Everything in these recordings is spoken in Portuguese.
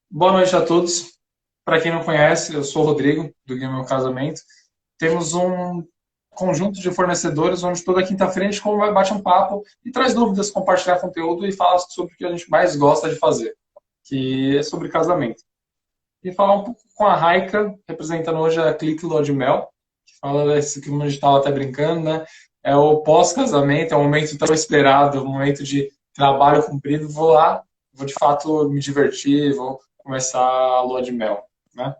Boa noite a todos. Para quem não conhece, eu sou o Rodrigo, do Guia Meu Casamento. Temos um conjunto de fornecedores onde toda quinta-feira a gente bate um papo e traz dúvidas, compartilhar conteúdo e fala sobre o que a gente mais gosta de fazer, que é sobre casamento. E falar um pouco com a Raika, representando hoje a Clique Lua de Mel, que fala desse que a gente estava até brincando, né? É o pós-casamento, é um momento tão esperado, um momento de trabalho cumprido. Vou lá, vou de fato me divertir, vou começar a lua de mel, né?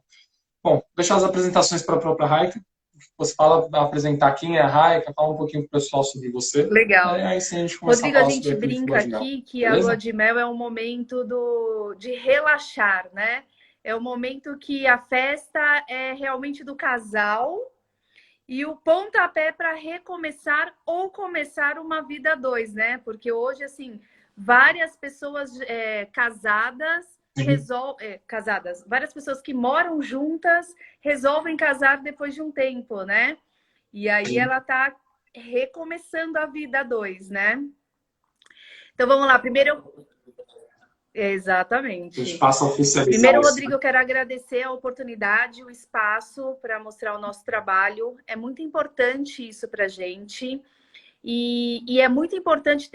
Bom, deixar as apresentações para a própria Raika. Você fala, apresentar quem é a Raika, fala um pouquinho para o pessoal sobre você. Legal. Aí sim a gente começar a Rodrigo, a falar sobre gente a Clique brinca Lua de Mel. aqui que a lua Beleza? de mel é um momento de relaxar, né? É o momento que a festa é realmente do casal e o pontapé para recomeçar ou começar uma vida a dois, né? Porque hoje, assim, várias pessoas casadas Sim. casadas, várias pessoas que moram juntas resolvem casar depois de um tempo, né? E aí Sim. ela tá recomeçando a vida a dois, né? Então vamos lá. A gente Exatamente. passa a oficializar Primeiro, isso, né? Rodrigo, eu quero agradecer a oportunidade, o espaço para mostrar o nosso trabalho. É muito importante isso para a gente. E é muito importante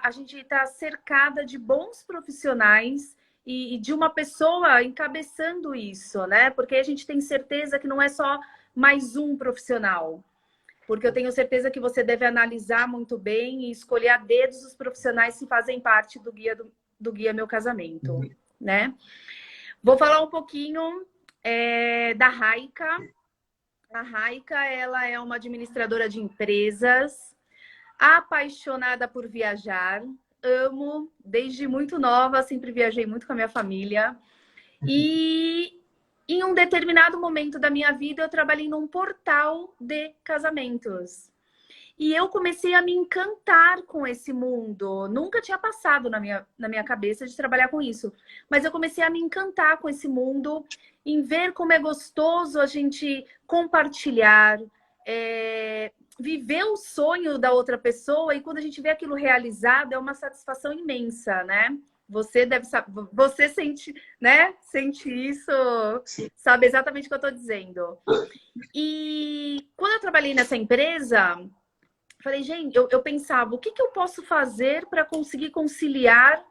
a gente estar cercada de bons profissionais e de uma pessoa encabeçando isso, né? Porque a gente tem certeza que não é só mais um profissional. Porque eu tenho certeza que você deve analisar muito bem e escolher a dedos os profissionais que fazem parte do Guia Meu Casamento, né? Vou falar um pouquinho da Raika. A Raika, ela é uma administradora de empresas, apaixonada por viajar, amo, desde muito nova, sempre viajei muito com a minha família. E em um determinado momento da minha vida, eu trabalhei num portal de casamentos. E eu comecei a me encantar com esse mundo. Nunca tinha passado na minha cabeça de trabalhar com isso. Mas eu comecei a me encantar com esse mundo, em ver como é gostoso a gente compartilhar, viver o sonho da outra pessoa. E quando a gente vê aquilo realizado, é uma satisfação imensa, né? Você deve saber, você sente, né? Sente isso, Sim. sabe exatamente o que eu estou dizendo. E quando eu trabalhei nessa empresa, falei, gente, eu pensava, o que eu posso fazer para conseguir conciliar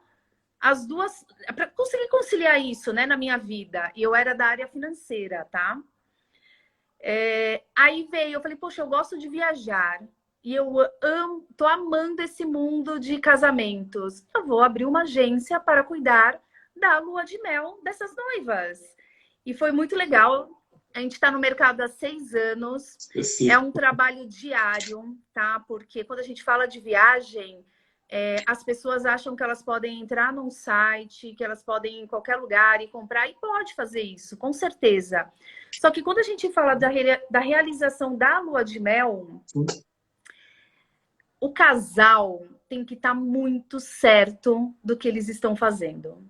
as duas, para conseguir conciliar isso, né, na minha vida? E eu era da área financeira, tá? Aí veio, eu falei, poxa, eu gosto de viajar e eu amo, tô amando esse mundo de casamentos. Eu vou abrir uma agência para cuidar da lua de mel dessas noivas. E foi muito legal. A gente está no mercado há 6 anos. É um Específico. trabalho diário, tá? Porque quando a gente fala de viagem, as pessoas acham que elas podem entrar num site, que elas podem ir em qualquer lugar e comprar, e pode fazer isso, com certeza. Só que quando a gente fala da realização da lua de mel, o casal tem que estar muito certo do que eles estão fazendo.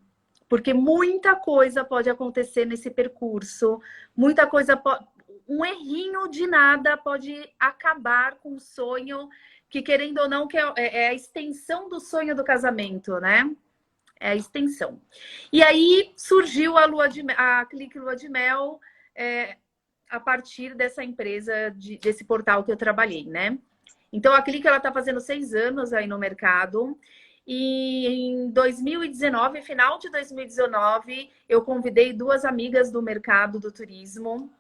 Porque muita coisa pode acontecer nesse percurso, muita coisa pode. Um errinho de nada pode acabar com o sonho, que querendo ou não, que é a extensão do sonho do casamento, né? É a extensão. E aí surgiu a Clique Lua de Mel a partir dessa empresa, desse portal que eu trabalhei, né? Então a Clique ela está fazendo 6 anos aí no mercado. E em 2019, final de 2019, eu convidei duas amigas do mercado do turismo,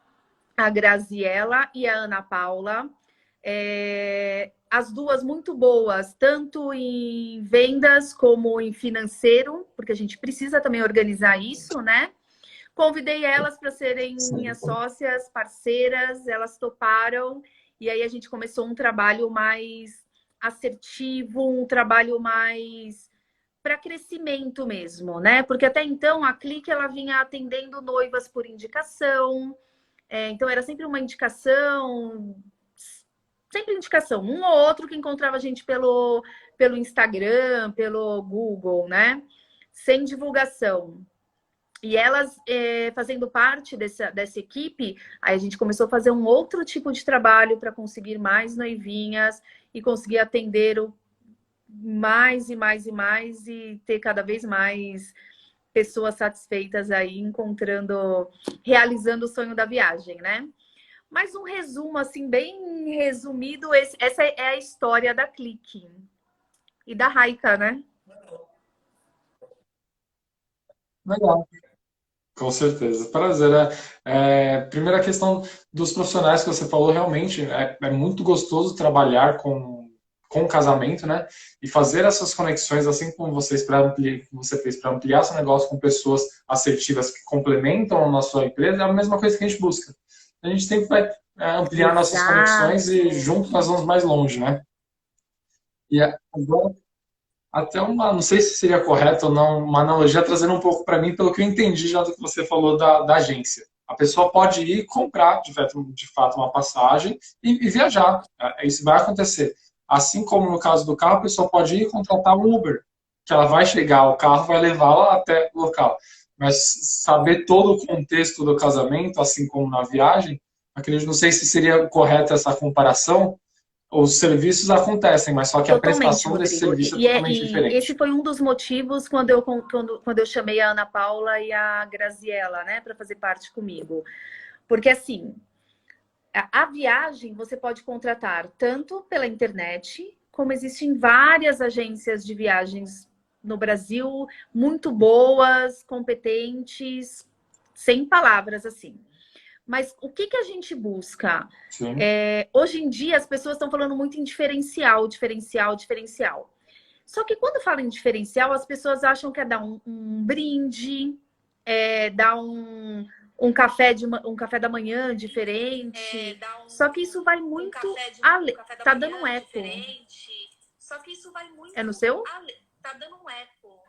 a Graziella e a Ana Paula. As duas muito boas, tanto em vendas como em financeiro, porque a gente precisa também organizar isso, né? Convidei elas para serem minhas sócias, parceiras, elas toparam, e aí a gente começou um trabalho mais assertivo, um trabalho mais para crescimento mesmo, né? Porque até então a Clique ela vinha atendendo noivas por indicação, então era sempre indicação, um ou outro que encontrava a gente pelo Instagram, pelo Google, né? Sem divulgação. E elas, fazendo parte dessa equipe, aí a gente começou a fazer um outro tipo de trabalho para conseguir mais noivinhas e conseguir atender mais e mais e mais e ter cada vez mais pessoas satisfeitas aí, encontrando, realizando o sonho da viagem, né? Mas um resumo, assim, bem resumido, essa é a história da Clique e da Raika, né? Legal. Com certeza, prazer. Primeira questão dos profissionais que você falou, realmente é muito gostoso trabalhar com casamento, né? E fazer essas conexões, assim como você fez para ampliar seu negócio com pessoas assertivas que complementam a sua empresa, é a mesma coisa que a gente busca. A gente sempre vai ampliar nossas conexões e Exato. juntos nós vamos mais longe, né? E agora até não sei se seria correto ou não, uma analogia trazendo um pouco para mim, pelo que eu entendi já do que você falou da agência. A pessoa pode ir comprar, de fato, uma passagem e viajar. Isso vai acontecer. Assim como no caso do carro, a pessoa pode ir contratar um Uber, que ela vai chegar, o carro vai levá-la até o local. Mas saber todo o contexto do casamento, assim como na viagem, acredito, não sei se seria correta essa comparação, os serviços acontecem, mas só que a Totalmente, prestação desse Rodrigo. serviço é totalmente E esse diferente. foi um dos motivos quando eu chamei a Ana Paula e a Graziella, né, para fazer parte comigo. Porque, assim, a viagem você pode contratar tanto pela internet, como existem várias agências de viagens no Brasil, muito boas, competentes, sem palavras, assim. Mas o que a gente busca? Sim, Hoje em dia, as pessoas estão falando muito em diferencial, diferencial, diferencial. Só que quando falam em diferencial, as pessoas acham que é dar um brinde, dar um café da manhã diferente. Só que isso vai muito além. Tá dando um eco. Só que isso vai É no muito seu? além. Tá dando um eco.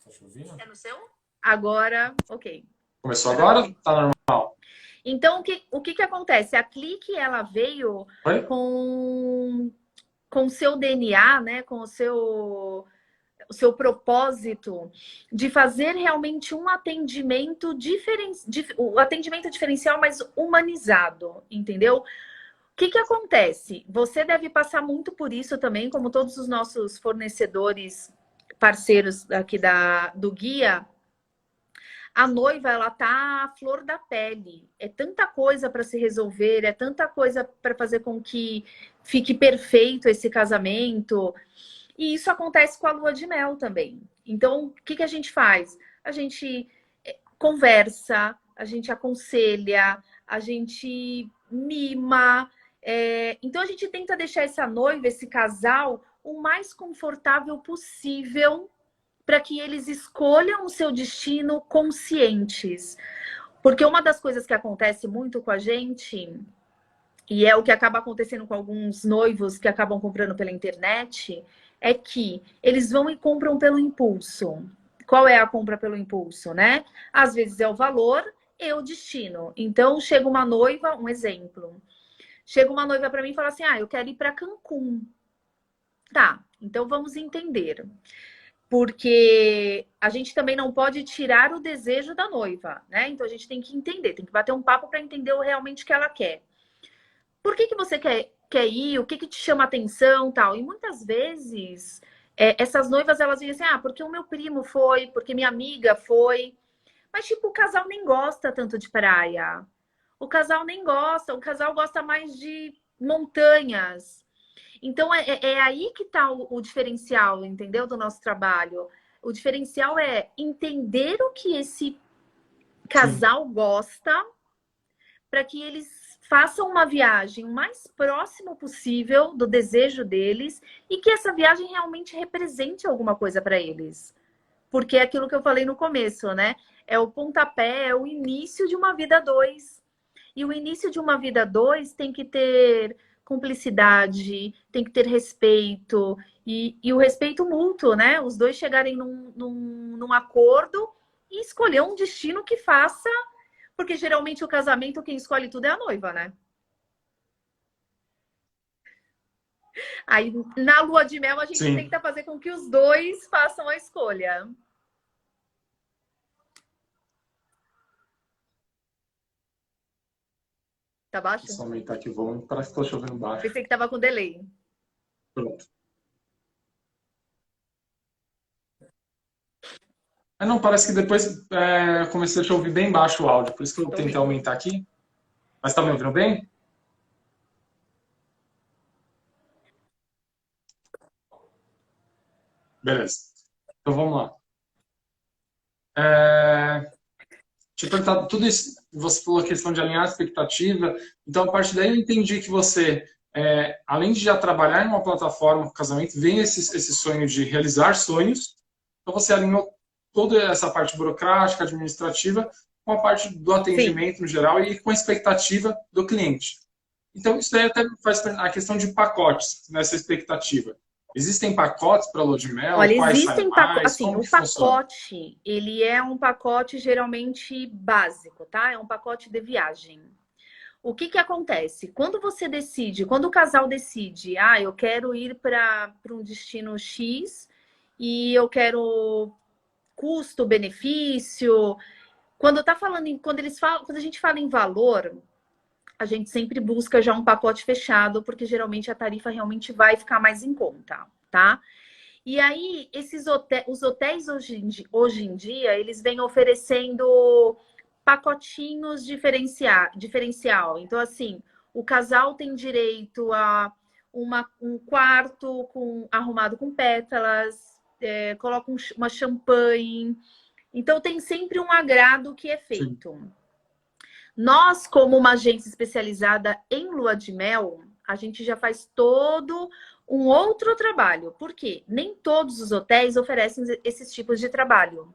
tá chovendo? É no seu? Agora, ok. Começou Agora agora? ok. Tá normal. Então, o que acontece? A Clique, ela veio Oi? com o seu DNA, né? Com o seu propósito de fazer realmente um atendimento o atendimento diferencial, mas humanizado, entendeu? O que acontece? Você deve passar muito por isso também, como todos os nossos fornecedores parceiros aqui do guia. A noiva, ela tá à flor da pele. É tanta coisa para se resolver, é tanta coisa para fazer com que fique perfeito esse casamento. E isso acontece com a lua de mel também. Então, o que a gente faz? A gente conversa, a gente aconselha, a gente mima. Então, a gente tenta deixar essa noiva, esse casal, o mais confortável possível para que eles escolham o seu destino conscientes. Porque uma das coisas que acontece muito com a gente, e é o que acaba acontecendo com alguns noivos que acabam comprando pela internet, é que eles vão e compram pelo impulso. Qual é a compra pelo impulso, né? Às vezes é o valor e o destino. Então, chega uma noiva, um exemplo. Chega uma noiva para mim e fala assim: eu quero ir para Cancún. Tá, então vamos entender. Porque a gente também não pode tirar o desejo da noiva, né? Então a gente tem que entender, tem que bater um papo para entender realmente o que ela quer. Por que você quer ir? O que te chama atenção, tal? E muitas vezes essas noivas elas dizem assim: porque o meu primo foi, porque minha amiga foi. Mas tipo, o casal nem gosta tanto de praia. O casal nem gosta, o casal gosta mais de montanhas. Então, é aí que está o diferencial, entendeu? Do nosso trabalho. O diferencial é entender o que esse Sim. casal gosta para que eles façam uma viagem o mais próximo possível do desejo deles e que essa viagem realmente represente alguma coisa para eles. Porque é aquilo que eu falei no começo, né? É o pontapé, é o início de uma vida dois. E o início de uma vida dois tem que ter cumplicidade, tem que ter respeito, e o respeito mútuo, né? Os dois chegarem num acordo e escolher um destino que faça, porque geralmente o casamento, quem escolhe tudo é a noiva, né? Aí na lua de mel a gente Sim. tenta fazer com que os dois façam a escolha. Tá baixo? Deixa eu aumentar aqui o volume. Parece que estou chovendo baixo. Pensei que tava com delay. Pronto. Não, parece que depois comecei a te ouvir bem baixo o áudio, por isso que eu Tô tentei ouvindo. aumentar aqui. Mas tá me ouvindo bem? Beleza. Então vamos lá. Te perguntar, tudo isso, você falou a questão de alinhar a expectativa, então a partir daí eu entendi que você, além de já trabalhar em uma plataforma com casamento, vem esse sonho de realizar sonhos, então você alinhou toda essa parte burocrática, administrativa, com a parte do Sim. atendimento no geral e com a expectativa do cliente. Então, isso daí até faz a questão de pacotes nessa expectativa. Existem pacotes para lua de mel? Olha, Quais saem existem pacotes, mais? assim, Como o que funciona? pacote, ele é um pacote geralmente básico, tá? É um pacote de viagem. O que que acontece? Quando você decide, quando o casal decide, eu quero ir para um destino X e eu quero custo-benefício. Quando a gente fala em valor, a gente sempre busca já um pacote fechado, porque geralmente a tarifa realmente vai ficar mais em conta, tá? E aí, os hotéis hoje em dia, eles vêm oferecendo pacotinhos diferencial. Então, assim, o casal tem direito a um quarto arrumado com pétalas, coloca uma champanhe. Então, tem sempre um agrado que é Sim, feito. Nós, como uma agência especializada em lua de mel, a gente já faz todo um outro trabalho. Por quê? Nem todos os hotéis oferecem esses tipos de trabalho,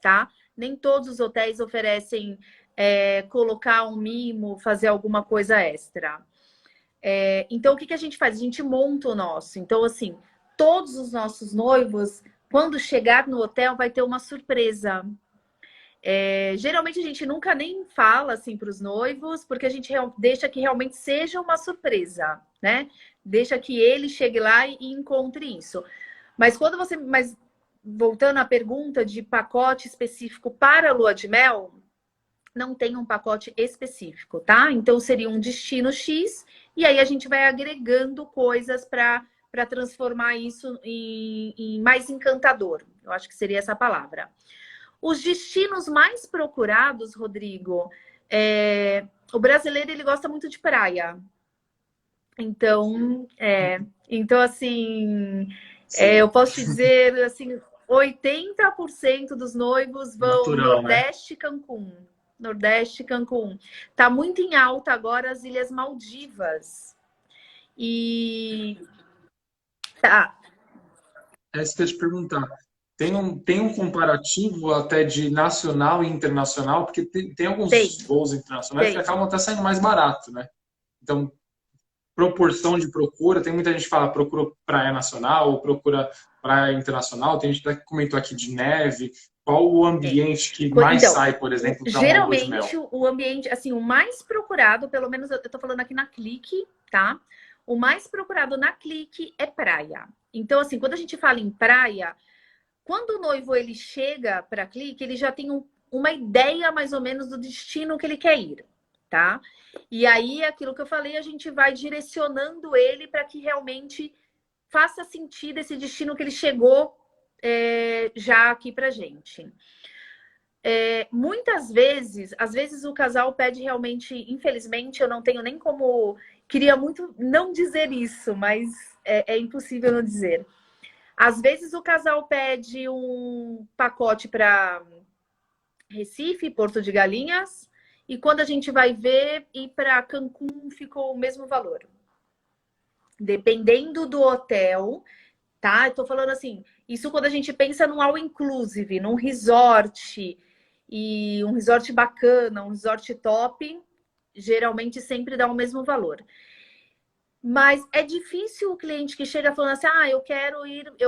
tá? Nem todos os hotéis oferecem colocar um mimo, fazer alguma coisa extra. Então, o que a gente faz? A gente monta o nosso. Então, assim, todos os nossos noivos, quando chegar no hotel, vai ter uma surpresa. Geralmente a gente nunca nem fala assim para os noivos, porque a gente deixa que realmente seja uma surpresa, né? Deixa que ele chegue lá e encontre isso. Mas voltando à pergunta de pacote específico para a lua de mel, não tem um pacote específico, tá? Então seria um destino X e aí a gente vai agregando coisas para transformar isso em mais encantador. Eu acho que seria essa palavra. Os destinos mais procurados, Rodrigo, o brasileiro ele gosta muito de praia. Então, então assim, sim. eu posso te dizer assim, 80% dos noivos vão Natural, né? Nordeste e Cancún. Nordeste e Cancún. Tá muito em alta agora as Ilhas Maldivas. E tá, É isso que eu ia te perguntar. Tem um comparativo até de nacional e internacional, porque tem alguns tem, voos internacionais que tem. acabam até saindo mais barato, né? Então, proporção de procura, tem muita gente que fala procura praia nacional ou procura praia internacional, tem gente até que comentou aqui de neve. Qual o É. ambiente que mais Então, sai, por exemplo, para uma lua de mel? geralmente o ambiente, assim, o mais procurado, pelo menos eu tô falando aqui na Clique, tá? O mais procurado na Clique é praia. Então, assim, quando a gente fala em praia, quando o noivo ele chega para a Clique, ele já tem uma ideia mais ou menos do destino que ele quer ir, tá? E aí, aquilo que eu falei, a gente vai direcionando ele para que realmente faça sentido esse destino que ele chegou já aqui pra gente. Muitas vezes, às vezes o casal pede realmente, infelizmente, eu não tenho nem como. Queria muito não dizer isso, mas é impossível não dizer. Às vezes o casal pede um pacote para Recife, Porto de Galinhas, e quando a gente vai ver, ir para Cancún ficou o mesmo valor. Dependendo do hotel, tá? Eu tô falando assim, isso quando a gente pensa num all inclusive, num resort, e um resort bacana, um resort top, geralmente sempre dá o mesmo valor. Mas é difícil o cliente que chega falando assim: eu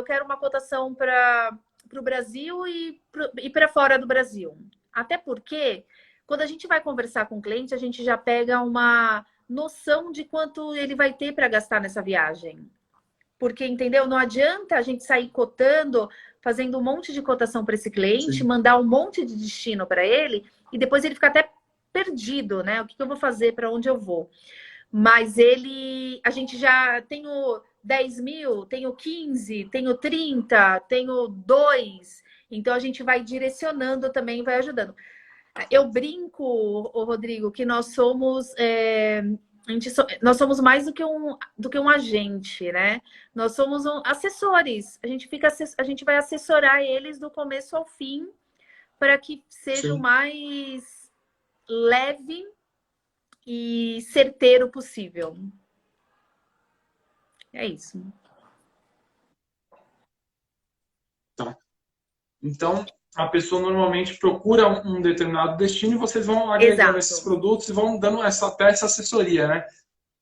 quero uma cotação para o Brasil e para fora do Brasil. Até porque, quando a gente vai conversar com o cliente, a gente já pega uma noção de quanto ele vai ter para gastar nessa viagem. Porque, entendeu? Não adianta a gente sair cotando, fazendo um monte de cotação para esse cliente, Sim, mandar um monte de destino para ele e depois ele fica até perdido, né? O que eu vou fazer, para onde eu vou? Mas a gente já tenho 10 mil, tenho 15, tenho 30, tenho 2. Então a gente vai direcionando também, vai ajudando. Eu brinco, ô Rodrigo, que nós somos nós somos mais do que um agente, né? Nós somos assessores. A gente vai assessorar eles do começo ao fim para que seja o Sim. mais leve e certeiro possível. É isso. Tá. Então, a pessoa normalmente procura um determinado destino e vocês vão agregando esses Exato. produtos e vão dando até essa assessoria, né?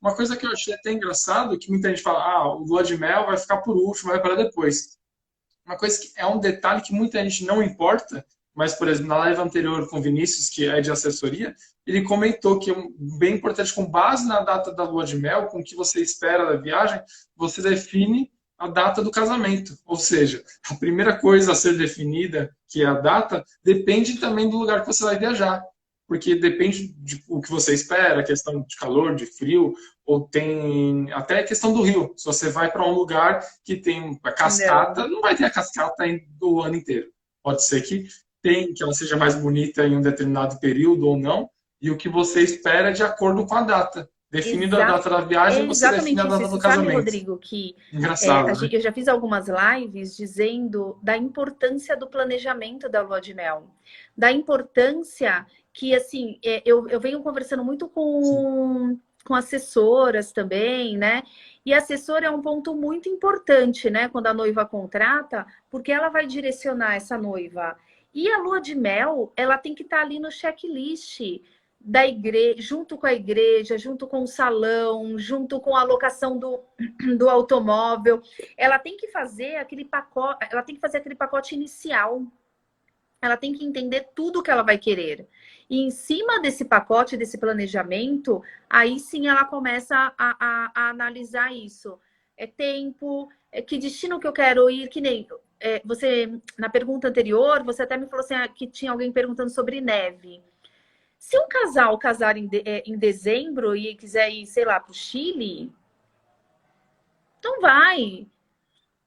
Uma coisa que eu achei até engraçado, que muita gente fala, o lua de mel vai ficar por último, vai para depois. Uma coisa que é um detalhe que muita gente não importa, mas, por exemplo, na live anterior com o Vinícius, que é de assessoria, ele comentou que é bem importante, com base na data da lua de mel, com o que você espera da viagem, você define a data do casamento. Ou seja, a primeira coisa a ser definida, que é a data, depende também do lugar que você vai viajar. Porque depende do que você espera, questão de calor, de frio, ou tem até a questão do rio. Se você vai para um lugar que tem a Não. cascata, não vai ter a cascata do ano inteiro. Pode ser que ela seja mais bonita em um determinado período ou não, e o que você espera é de acordo com a data. Definindo a Exa data da viagem, É você define a exatamente isso. data E do você sabe, casamento. Rodrigo, que Engraçado, né? eu já fiz algumas lives dizendo da importância do planejamento da lua de mel. Da importância que, assim, eu venho conversando muito Sim. com assessoras também, né? E assessora é um ponto muito importante, né? Quando a noiva contrata, porque ela vai direcionar essa noiva. E a lua de mel, ela tem que estar ali no checklist da igreja, junto com a igreja, junto com o salão, junto com a locação do automóvel. Ela tem que fazer aquele pacote, ela tem que fazer aquele pacote inicial. Ela tem que entender tudo que ela vai querer. E em cima desse pacote, desse planejamento, aí sim ela começa a analisar isso. É tempo, que destino que eu quero ir, que nem você, na pergunta anterior, você até me falou assim, que tinha alguém perguntando sobre neve. Se um casal casar em dezembro e quiser ir, sei lá, para o Chile, não vai.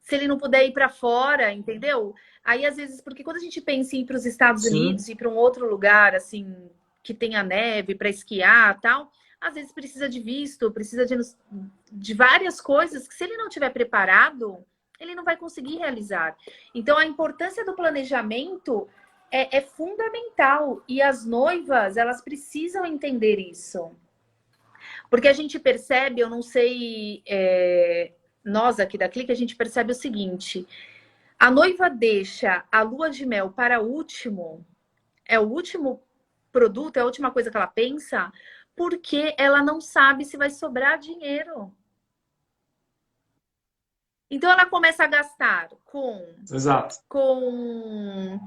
Se ele não puder ir para fora, entendeu? Aí, às vezes, porque quando a gente pensa em ir para os Estados Sim. Unidos e para um outro lugar, assim, que tenha neve para esquiar tal, às vezes precisa de visto, precisa de várias coisas que, se ele não tiver preparado, ele não vai conseguir realizar. Então, a importância do planejamento é fundamental. E as noivas, elas precisam entender isso. Porque a gente percebe, eu não sei, nós aqui da Clique, a gente percebe o seguinte: a noiva deixa a lua de mel para último, é o último produto, é a última coisa que ela pensa, porque ela não sabe se vai sobrar dinheiro. Então ela começa a gastar Exato. com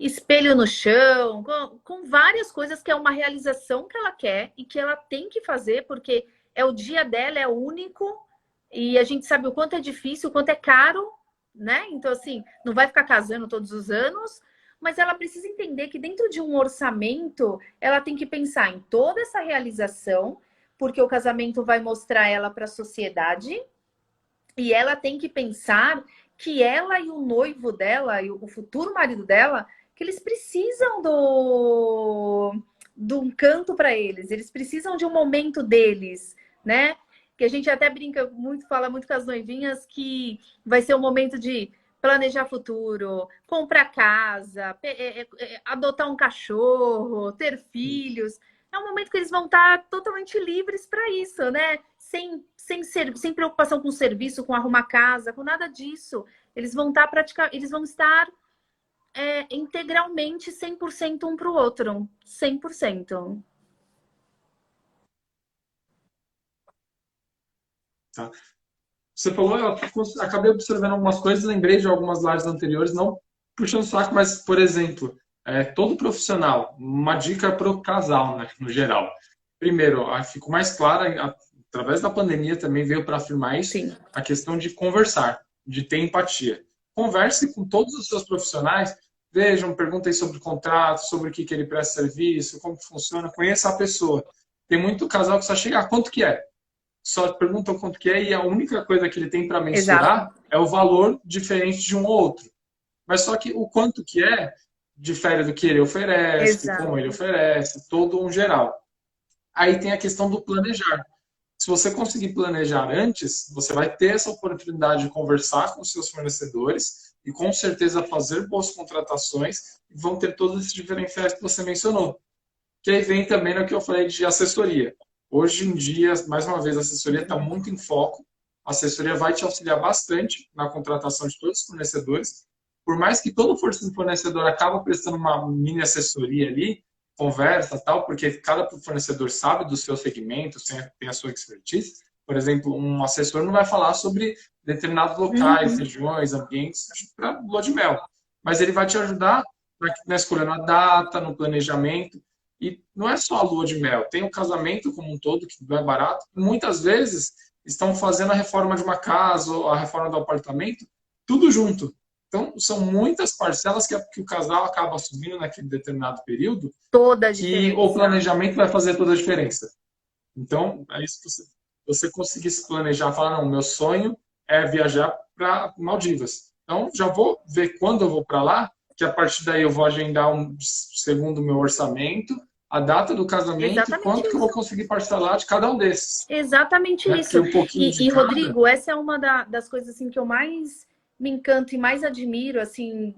espelho no chão, com várias coisas que é uma realização que ela quer e que ela tem que fazer, porque é o dia dela, é único, e a gente sabe o quanto é difícil, o quanto é caro, né? Então, assim, não vai ficar casando todos os anos, mas ela precisa entender que dentro de um orçamento, ela tem que pensar em toda essa realização, porque o casamento vai mostrar ela para a sociedade, e ela tem que pensar que ela e o noivo dela, e o futuro marido dela, que eles precisam de um canto para eles precisam de um momento deles, né? Que a gente até brinca muito, fala muito com as noivinhas que vai ser um momento de planejar futuro, comprar casa, adotar um cachorro, ter filhos. É um momento que eles vão estar totalmente livres para isso, né? Sem preocupação com o serviço, com arrumar casa, com nada disso. Eles vão estar eles vão estar integralmente 100% um para o outro. 100%. Tá. Você falou, eu acabei observando algumas coisas, lembrei de algumas lives anteriores, não puxando o saco, mas, por exemplo, todo profissional, uma dica para o casal, né, no geral. Primeiro, ficou mais clara, através da pandemia também veio para afirmar isso, Sim. a questão de conversar, de ter empatia. Converse com todos os seus profissionais, vejam, perguntem sobre o contrato, sobre o que ele presta serviço, como funciona, conheça a pessoa. Tem muito casal que só chega, quanto que é? Só perguntam quanto que é e a única coisa que ele tem para Exato. mensurar é o valor diferente de um ou outro. Mas só que o quanto que difere do que ele oferece, Exato. como ele oferece, todo um geral. Aí tem a questão do planejar. Se você conseguir planejar antes, você vai ter essa oportunidade de conversar com seus fornecedores e com certeza fazer boas contratações e vão ter todos esses diferenciais que você mencionou. Que aí vem também no que eu falei de assessoria. Hoje em dia, mais uma vez, a assessoria está muito em foco. A assessoria vai te auxiliar bastante na contratação de todos os fornecedores. Por mais que todo fornecedor acaba prestando uma mini assessoria ali, conversa tal, porque cada fornecedor sabe do seu segmento, tem a sua expertise. Por exemplo, um assessor não vai falar sobre determinados locais, regiões, ambientes para lua de mel. Mas ele vai te ajudar na escolha na data, no planejamento. E não é só a lua de mel, tem o casamento como um todo, que não é barato. Muitas vezes estão fazendo a reforma de uma casa, ou a reforma do apartamento, tudo junto. Então, são muitas parcelas que o casal acaba assumindo naquele determinado período, Toda a que diferença. o planejamento vai fazer toda a diferença. Então, aí se você conseguir se planejar, falar, não, meu sonho é viajar para Maldivas. Então, já vou ver quando eu vou para lá, que a partir daí eu vou agendar segundo o meu orçamento, a data do casamento e Exatamente quanto que eu vou isso. conseguir parcelar de cada um desses. Exatamente Né? isso. Porque um pouquinho de E cada. Rodrigo, essa é uma das coisas assim, que eu mais me encanto e mais admiro assim,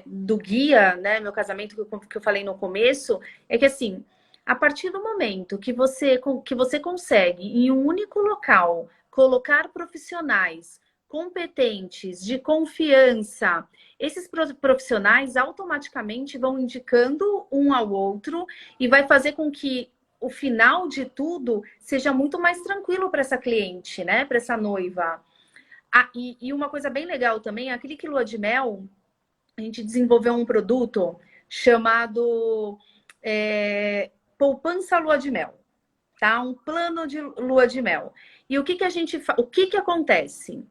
do guia, né? Meu casamento, que eu falei no começo, é que assim, a partir do momento que você consegue, em um único local, colocar profissionais competentes, de confiança, esses profissionais automaticamente vão indicando um ao outro e vai fazer com que o final de tudo seja muito mais tranquilo para essa cliente, né? Para essa noiva. Ah, e uma coisa bem legal também, a Clique Lua de Mel, a gente desenvolveu um produto chamado Poupança Lua de Mel, tá? Um plano de lua de mel. E o que acontece?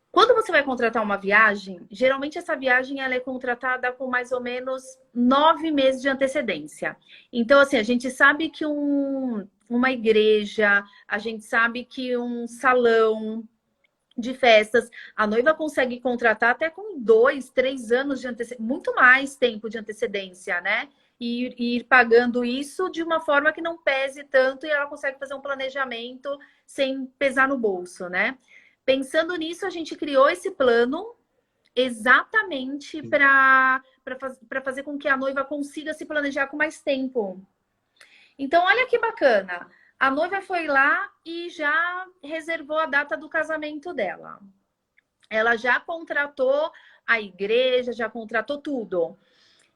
Quando você vai contratar uma viagem, geralmente essa viagem ela é contratada com mais ou menos 9 meses de antecedência. Então, assim, a gente sabe que uma igreja, a gente sabe que um salão de festas, a noiva consegue contratar até com 2, 3 anos de antecedência, muito mais tempo de antecedência, né? E ir pagando isso de uma forma que não pese tanto e ela consegue fazer um planejamento sem pesar no bolso, né? Pensando nisso, a gente criou esse plano exatamente para fazer com que a noiva consiga se planejar com mais tempo. Então, olha que bacana. A noiva foi lá e já reservou a data do casamento dela. Ela já contratou a igreja, já contratou tudo.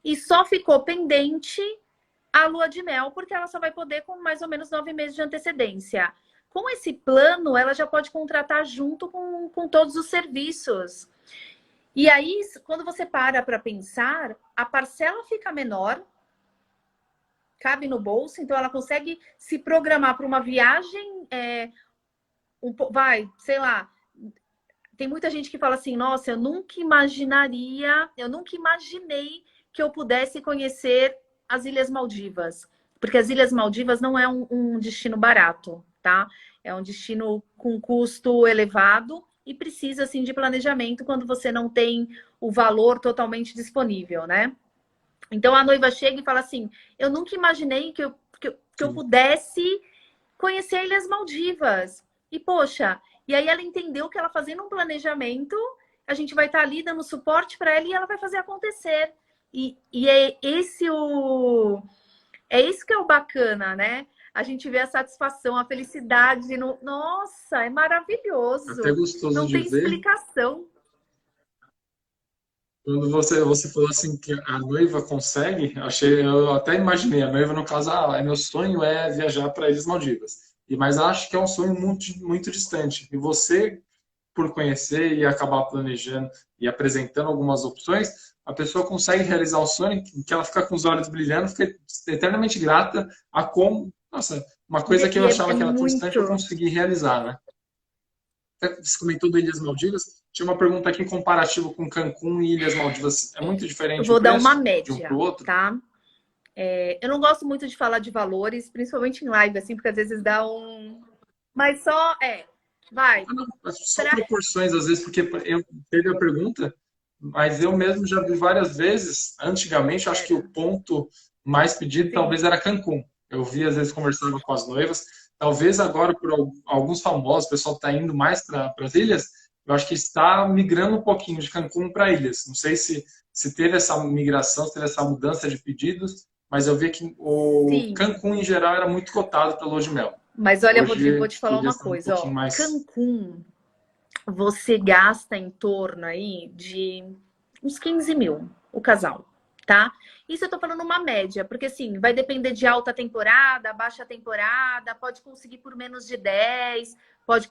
E só ficou pendente a lua de mel, porque ela só vai poder com mais ou menos 9 meses de antecedência. Com esse plano, ela já pode contratar junto com todos os serviços. E aí, quando você para pensar, a parcela fica menor, cabe no bolso, então ela consegue se programar para uma viagem, sei lá. Tem muita gente que fala assim, nossa, eu nunca imaginei que eu pudesse conhecer as Ilhas Maldivas. Porque as Ilhas Maldivas não é um destino barato, tá? É um destino com custo elevado e precisa, assim, de planejamento quando você não tem o valor totalmente disponível, né? Então, a noiva chega e fala assim, eu nunca imaginei que eu pudesse conhecer Ilhas Maldivas. E, poxa, e aí ela entendeu que ela fazendo um planejamento, a gente vai estar ali dando suporte para ela e ela vai fazer acontecer. E é isso que é o bacana, né? A gente vê a satisfação, a felicidade. Nossa, é maravilhoso. Até gostoso Não de tem ver. explicação. Quando você falou assim que a noiva consegue, eu até imaginei, a noiva no caso, meu sonho é viajar para Ilhas Maldivas. Mas acho que é um sonho muito, muito distante. E você, por conhecer e acabar planejando e apresentando algumas opções, a pessoa consegue realizar o sonho que ela fica com os olhos brilhando, fica eternamente grata a como, nossa, uma coisa que eu achava É que era tão distante eu muito. consegui realizar, né? Você comentou do Ilhas Maldivas. Tinha uma pergunta aqui em comparativo com Cancún e Ilhas Maldivas. É muito Eu diferente o vou dar uma preço de um para média, o outro? tá? Eu não gosto muito de falar de valores, principalmente em live, assim, porque às vezes dá um. Mas só, vai. Ah, não, só proporções, às vezes, porque eu teve a pergunta mas eu mesmo já vi várias vezes. Antigamente, eu acho que o ponto mais pedido Sim. talvez era Cancún. Eu vi, às vezes, conversando com as noivas. Talvez agora, por alguns famosos, o pessoal está indo mais para as ilhas. Eu acho que está migrando um pouquinho de Cancún para ilhas. Não sei se teve essa migração, se teve essa mudança de pedidos, mas eu vi que o Sim. Cancún, em geral, era muito cotado para lua de mel. Mas olha, Rodrigo, Hoje, vou te as falar ilhas uma estão um coisa, ó. pouquinho mais... Cancún, você gasta em torno aí de uns 15 mil o casal, tá? Isso eu tô falando uma média, porque assim, vai depender de alta temporada, baixa temporada, pode conseguir por menos de 10, pode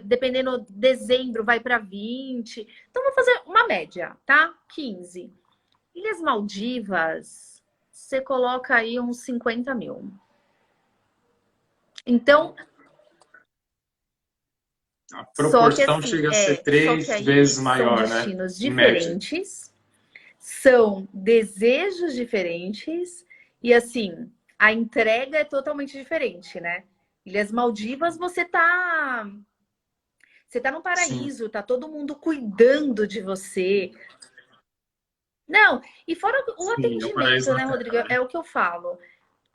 dependendo, dezembro vai para 20. Então, vou fazer uma média, tá? 15. Ilhas Maldivas, você coloca aí uns 50 mil. Então, A só que proporção assim, chega a ser só que 3 vezes aí são maior, né? destinos Em média. diferentes, são desejos diferentes e assim, a entrega é totalmente diferente, né? Ilhas Maldivas, você tá no Sim. paraíso, tá todo mundo cuidando de você. Não, e fora o Sim, é o paraíso atendimento, na né, Terra. Rodrigo? É o que eu falo.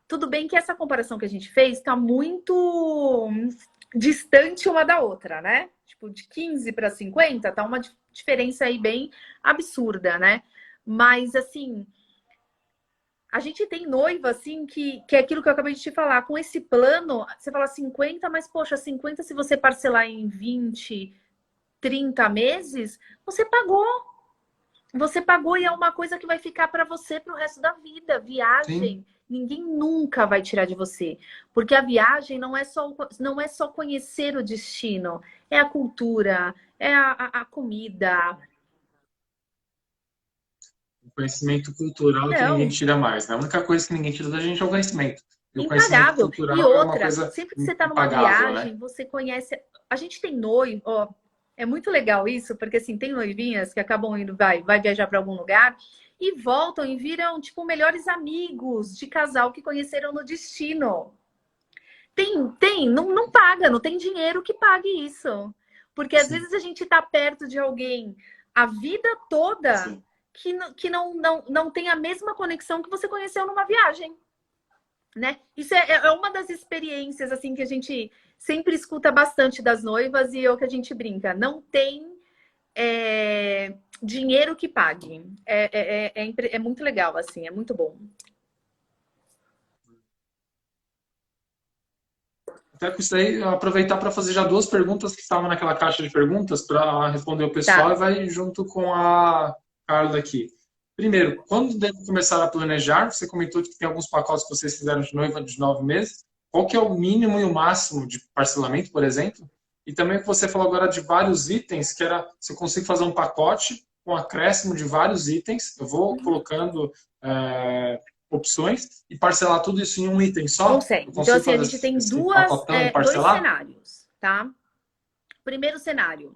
Tudo bem que essa comparação que a gente fez está muito distante uma da outra, né? Tipo, de 15 para 50, tá uma diferença aí bem absurda, né? Mas, assim, a gente tem noiva, assim, que é aquilo que eu acabei de te falar. Com esse plano, você fala 50, mas, poxa, 50 se você parcelar em 20, 30 meses, você pagou. Você pagou e é uma coisa que vai ficar para você para o resto da vida. Sim, Viagem, ninguém nunca vai tirar de você. Porque a viagem não é só conhecer o destino, é a cultura, é a comida. o conhecimento cultural que ninguém Não, tira mais, né? A única coisa que ninguém tira da gente é o conhecimento. E o conhecimento impagável. E cultural é uma outra, coisa sempre que você está numa impagável, né? viagem, você conhece. A gente tem noivo, ó, é muito legal isso, porque assim, tem noivinhas que acabam indo, vai viajar para algum lugar e voltam e viram, tipo, melhores amigos de casal que conheceram no destino. Não paga, não tem dinheiro que pague isso. Porque às Sim, vezes a gente está perto de alguém a vida toda sim. que não tem a mesma conexão que você conheceu numa viagem, né? Isso é uma das experiências assim que a gente sempre escuta bastante das noivas e é o que a gente brinca. Não tem dinheiro que pague. É muito legal, assim, é muito bom. Até com isso aí, aproveitar para fazer já duas perguntas que estavam naquela caixa de perguntas para responder o pessoal Tá. e vai junto com a Carla aqui. Primeiro, quando deve começar a planejar? Você comentou que tem alguns pacotes que vocês fizeram de noiva de 9 meses. Qual que é o mínimo e o máximo de parcelamento, por exemplo? E também o que você falou agora de vários itens, que era se eu consigo fazer um pacote com acréscimo de vários itens, eu vou colocando opções e parcelar tudo isso em um item só? Eu Consegue. Então, consigo assim, a fazer gente tem esse pacotão e dois parcelar? cenários, tá? Primeiro cenário.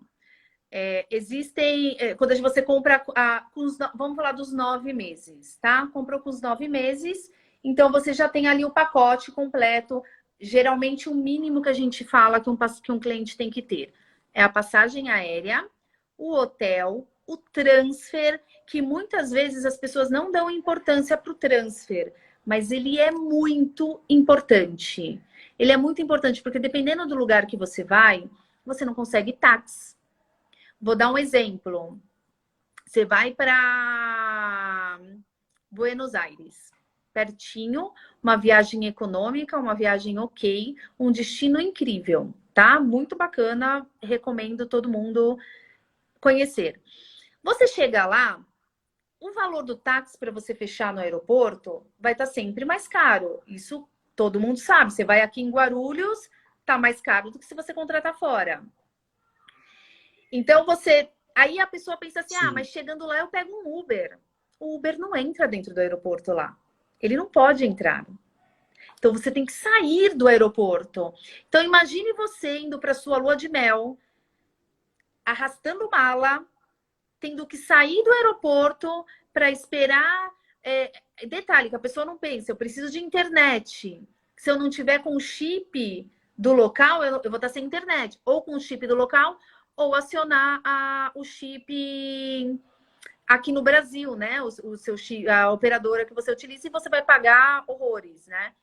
Existem. Quando você compra. Vamos falar dos 9 meses, tá? Comprou com os 9 meses, então você já tem ali o pacote completo. Geralmente, o mínimo que a gente fala que um cliente tem que ter é a passagem aérea, o hotel, o transfer, que muitas vezes as pessoas não dão importância para o transfer, mas ele é muito importante. Ele é muito importante porque dependendo do lugar que você não consegue táxi. Vou dar um exemplo. Você vai para Buenos Aires, pertinho, uma viagem econômica, uma viagem ok, um destino incrível, tá? Muito bacana, recomendo todo mundo conhecer. Você chega lá, o valor do táxi para você fechar no aeroporto vai estar sempre mais caro. Isso todo mundo sabe. Você vai aqui em Guarulhos, tá mais caro do que se você contratar fora. Então aí a pessoa pensa assim: "Ah, Sim, mas chegando lá eu pego um Uber". O Uber não entra dentro do aeroporto lá. Ele não pode entrar. Então você tem que sair do aeroporto. Então imagine você indo para sua lua de mel, arrastando mala, tendo que sair do aeroporto para esperar. Detalhe que a pessoa não pensa: eu preciso de internet. Se eu não tiver com o chip do local, eu vou estar sem internet. Ou com o chip do local, ou acionar o chip aqui no Brasil, né? A operadora que você utiliza e você vai pagar horrores, né?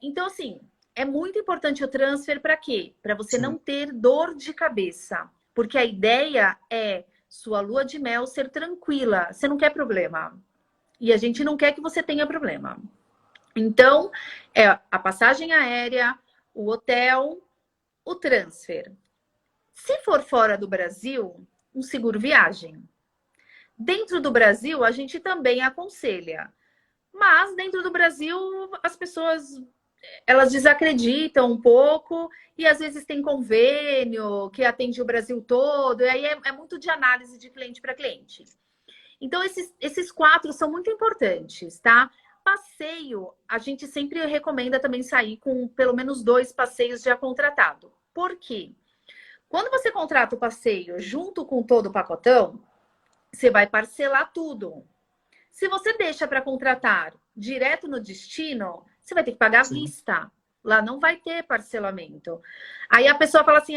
Então, assim, é muito importante o transfer para quê? Para você não Sim. ter dor de cabeça. Porque a ideia é sua lua de mel ser tranquila. Você não quer problema. E a gente não quer que você tenha problema. Então, é a passagem aérea, o hotel, o transfer. Se for fora do Brasil, um seguro viagem. Dentro do Brasil, a gente também aconselha. Mas dentro do Brasil, as pessoas elas desacreditam um pouco e às vezes tem convênio que atende o Brasil todo, e aí é muito de análise de cliente para cliente. Então, esses 4 são muito importantes, tá? Passeio, a gente sempre recomenda também sair com pelo menos 2 passeios já contratado. Por quê? Quando você contrata o passeio junto com todo o pacotão, você vai parcelar tudo. Se você deixa para contratar direto no destino, você vai ter que pagar à vista. Lá não vai ter parcelamento. Aí a pessoa fala assim,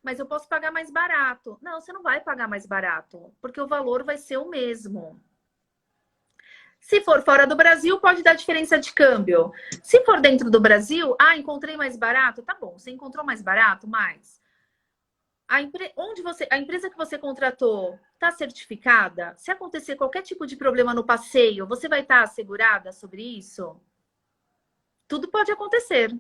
mas eu posso pagar mais barato. Não, você não vai pagar mais barato, porque o valor vai ser o mesmo. Se for fora do Brasil, pode dar diferença de câmbio. Se for dentro do Brasil, encontrei mais barato. Tá bom, você encontrou mais barato, mas a empresa que você contratou está certificada? Se acontecer qualquer tipo de problema no passeio, você vai estar assegurada sobre isso? Tudo pode acontecer.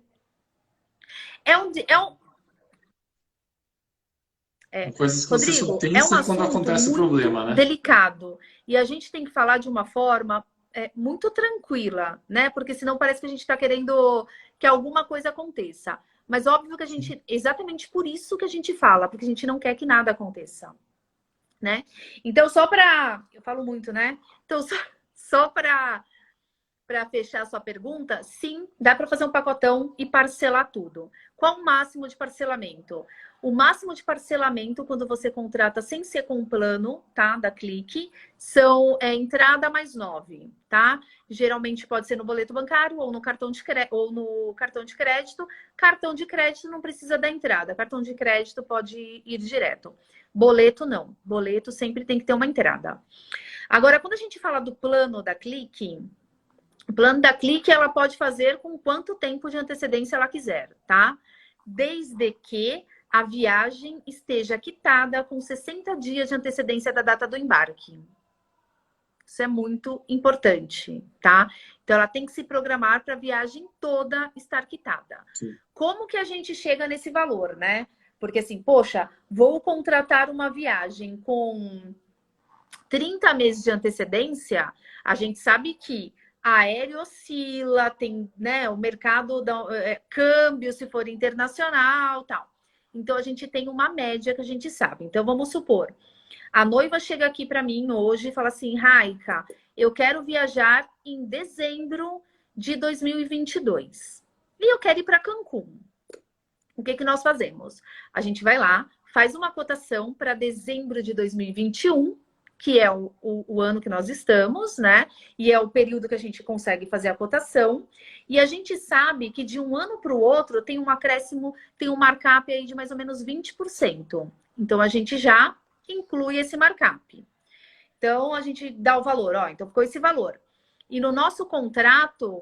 Coisas que você só Rodrigo, é um pensa quando assunto acontece o muito problema, né? delicado. E a gente tem que falar de uma forma muito tranquila, né? Porque senão parece que a gente está querendo que alguma coisa aconteça. Mas óbvio que a gente, exatamente por isso que a gente fala, porque a gente não quer que nada aconteça, né? Então, eu falo muito, né? Então, só para fechar a sua pergunta, sim, dá para fazer um pacotão e parcelar tudo. Qual o máximo de parcelamento? O máximo de parcelamento, quando você contrata sem ser com o plano, tá? Da Clique, são entrada mais 9, tá? Geralmente pode ser no boleto bancário ou no cartão de crédito. Cartão de crédito não precisa da entrada. Cartão de crédito pode ir direto. Boleto não. Boleto sempre tem que ter uma entrada. Agora, quando a gente fala do plano da Clique, o plano da Clique, ela pode fazer com quanto tempo de antecedência ela quiser, tá? Desde que a viagem esteja quitada com 60 dias de antecedência da data do embarque. Isso é muito importante, tá? Então, ela tem que se programar para a viagem toda estar quitada. Sim. Como que a gente chega nesse valor, né? Porque assim, poxa, vou contratar uma viagem com 30 meses de antecedência, a gente sabe que a aéreo oscila, tem, né, o mercado câmbio se for internacional, tal. Então a gente tem uma média que a gente sabe. Então vamos supor, a noiva chega aqui para mim hoje e fala assim, Raika, eu quero viajar em dezembro de 2022 e eu quero ir para Cancún. O que nós fazemos? A gente vai lá, faz uma cotação para dezembro de 2021, que é o ano que nós estamos, né? E é o período que a gente consegue fazer a cotação. E a gente sabe que de um ano para o outro tem um acréscimo, tem um markup aí de mais ou menos 20%. Então, a gente já inclui esse markup. Então, a gente dá o valor, então ficou esse valor. E no nosso contrato,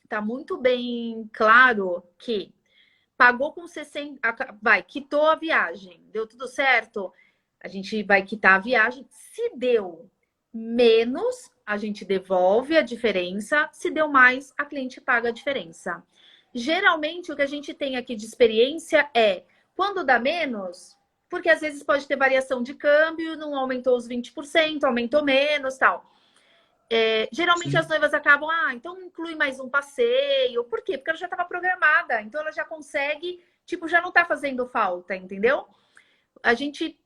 tá muito bem claro que pagou com 60, quitou a viagem, deu tudo certo, a gente vai quitar a viagem. Se deu menos, a gente devolve a diferença. Se deu mais, a cliente paga a diferença. Geralmente, o que a gente tem aqui de experiência é, quando dá menos, porque às vezes pode ter variação de câmbio, não aumentou os 20%, aumentou menos, tal. Geralmente Sim. as noivas acabam, então inclui mais um passeio. Por quê? Porque ela já estava programada. Então ela já consegue, já não está fazendo falta, entendeu? A gente,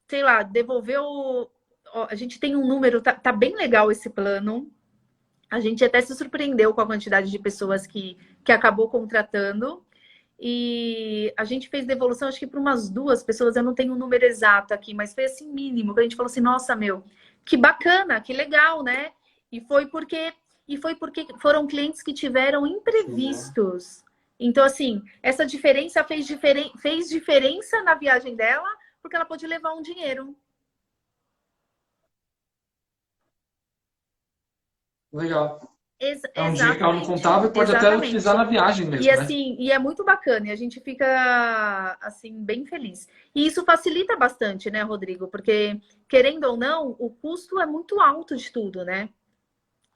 sei lá, devolveu... A gente tem um número, tá bem legal esse plano. A gente até se surpreendeu com a quantidade de pessoas que acabou contratando. E a gente fez devolução, acho que para umas 2 pessoas, eu não tenho o número exato aqui, mas foi assim, mínimo, que a gente falou assim, nossa, meu, que bacana, que legal, né? E foi porque foram clientes que tiveram imprevistos. Então, assim, essa diferença fez diferença na viagem dela, porque ela pôde levar um dinheiro. Legal. É um dinheiro que ela não Exatamente, contava e pode até utilizar exatamente. na viagem E mesmo, né? assim, e é muito bacana, e a gente fica assim bem feliz. E isso facilita bastante, né, Rodrigo? Porque querendo ou não, o custo é muito alto de tudo, né?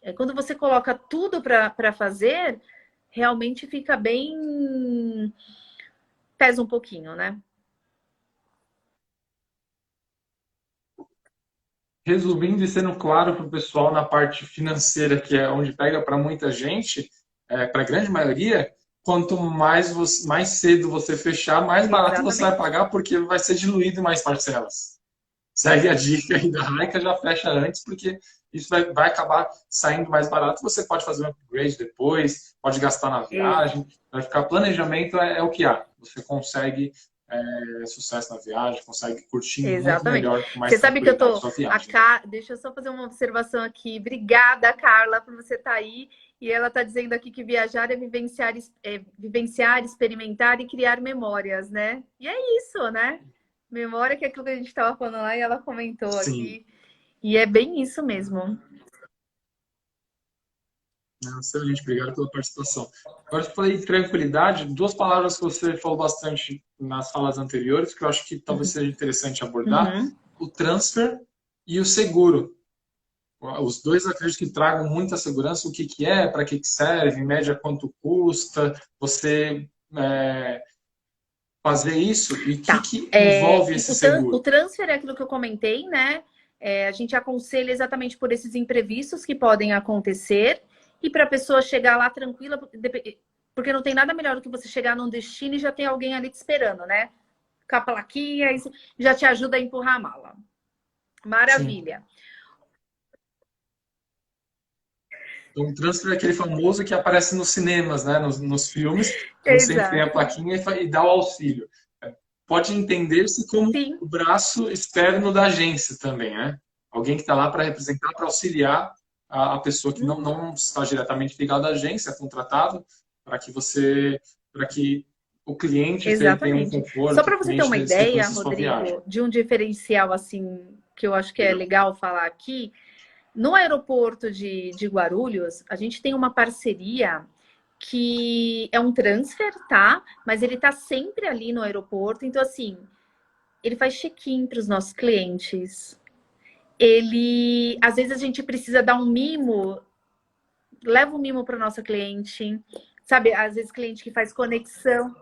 É quando você coloca tudo para fazer, realmente fica bem, pesa um pouquinho, né? Resumindo e sendo claro para o pessoal na parte financeira, que é onde pega para muita gente, para a grande maioria, quanto mais cedo você fechar, mais barato você vai Exatamente. pagar, porque vai ser diluído em mais parcelas. Segue a dica aí da Raika, já fecha antes, porque isso vai acabar saindo mais barato. Você pode fazer um upgrade depois, pode gastar na Ex- viagem, vai ficar planejamento é o que há. Você consegue sucesso na viagem, consegue curtir muito Exatamente. melhor, com mais Você sabe que eu tranquilidade tô. sua viagem, né? Deixa eu só fazer uma observação aqui. Obrigada, Carla, por você estar aí. E ela está dizendo aqui que viajar é vivenciar, experimentar e criar memórias, né? E é isso, né? Memória que é aquilo que a gente estava falando lá e ela comentou Sim. aqui. E é bem isso mesmo. Excelente, obrigado pela participação. Agora, eu falei de tranquilidade, duas palavras que você falou bastante nas falas anteriores, que eu acho que talvez seja interessante abordar: Uhum. o transfer e o seguro. Os dois acredito que tragam muita segurança. O que que é, para que que serve, em média quanto custa, você fazer isso e o que Tá. que envolve esse O seguro. transfer é aquilo que eu comentei, né? A gente aconselha exatamente por esses imprevistos que podem acontecer e para a pessoa chegar lá tranquila, porque não tem nada melhor do que você chegar num destino e já tem alguém ali te esperando, né? Com a plaquinha, isso já te ajuda a empurrar a mala. Sim. Maravilha. Então, o transfer é aquele famoso que aparece nos cinemas, né, nos filmes, que você sempre tem a Exato. plaquinha e dá o auxílio. Pode entender-se como Sim, o braço externo da agência também, né? Alguém que está lá para representar, para auxiliar a pessoa que não está diretamente ligada à agência, é contratado, para que para que o cliente tenha um exatamente. Só conforto, o para você ter cliente uma ideia, reconheça sua viagem. Rodrigo, de um diferencial assim que eu acho que é Legal. legal falar aqui. No aeroporto de Guarulhos, a gente tem uma parceria que é um transfer, tá? Mas ele tá sempre ali no aeroporto. Então, assim, ele faz check-in para os nossos clientes. Ele, às vezes, a gente precisa dar um mimo, leva um mimo para nossa cliente. Sabe, às vezes, cliente que faz conexão.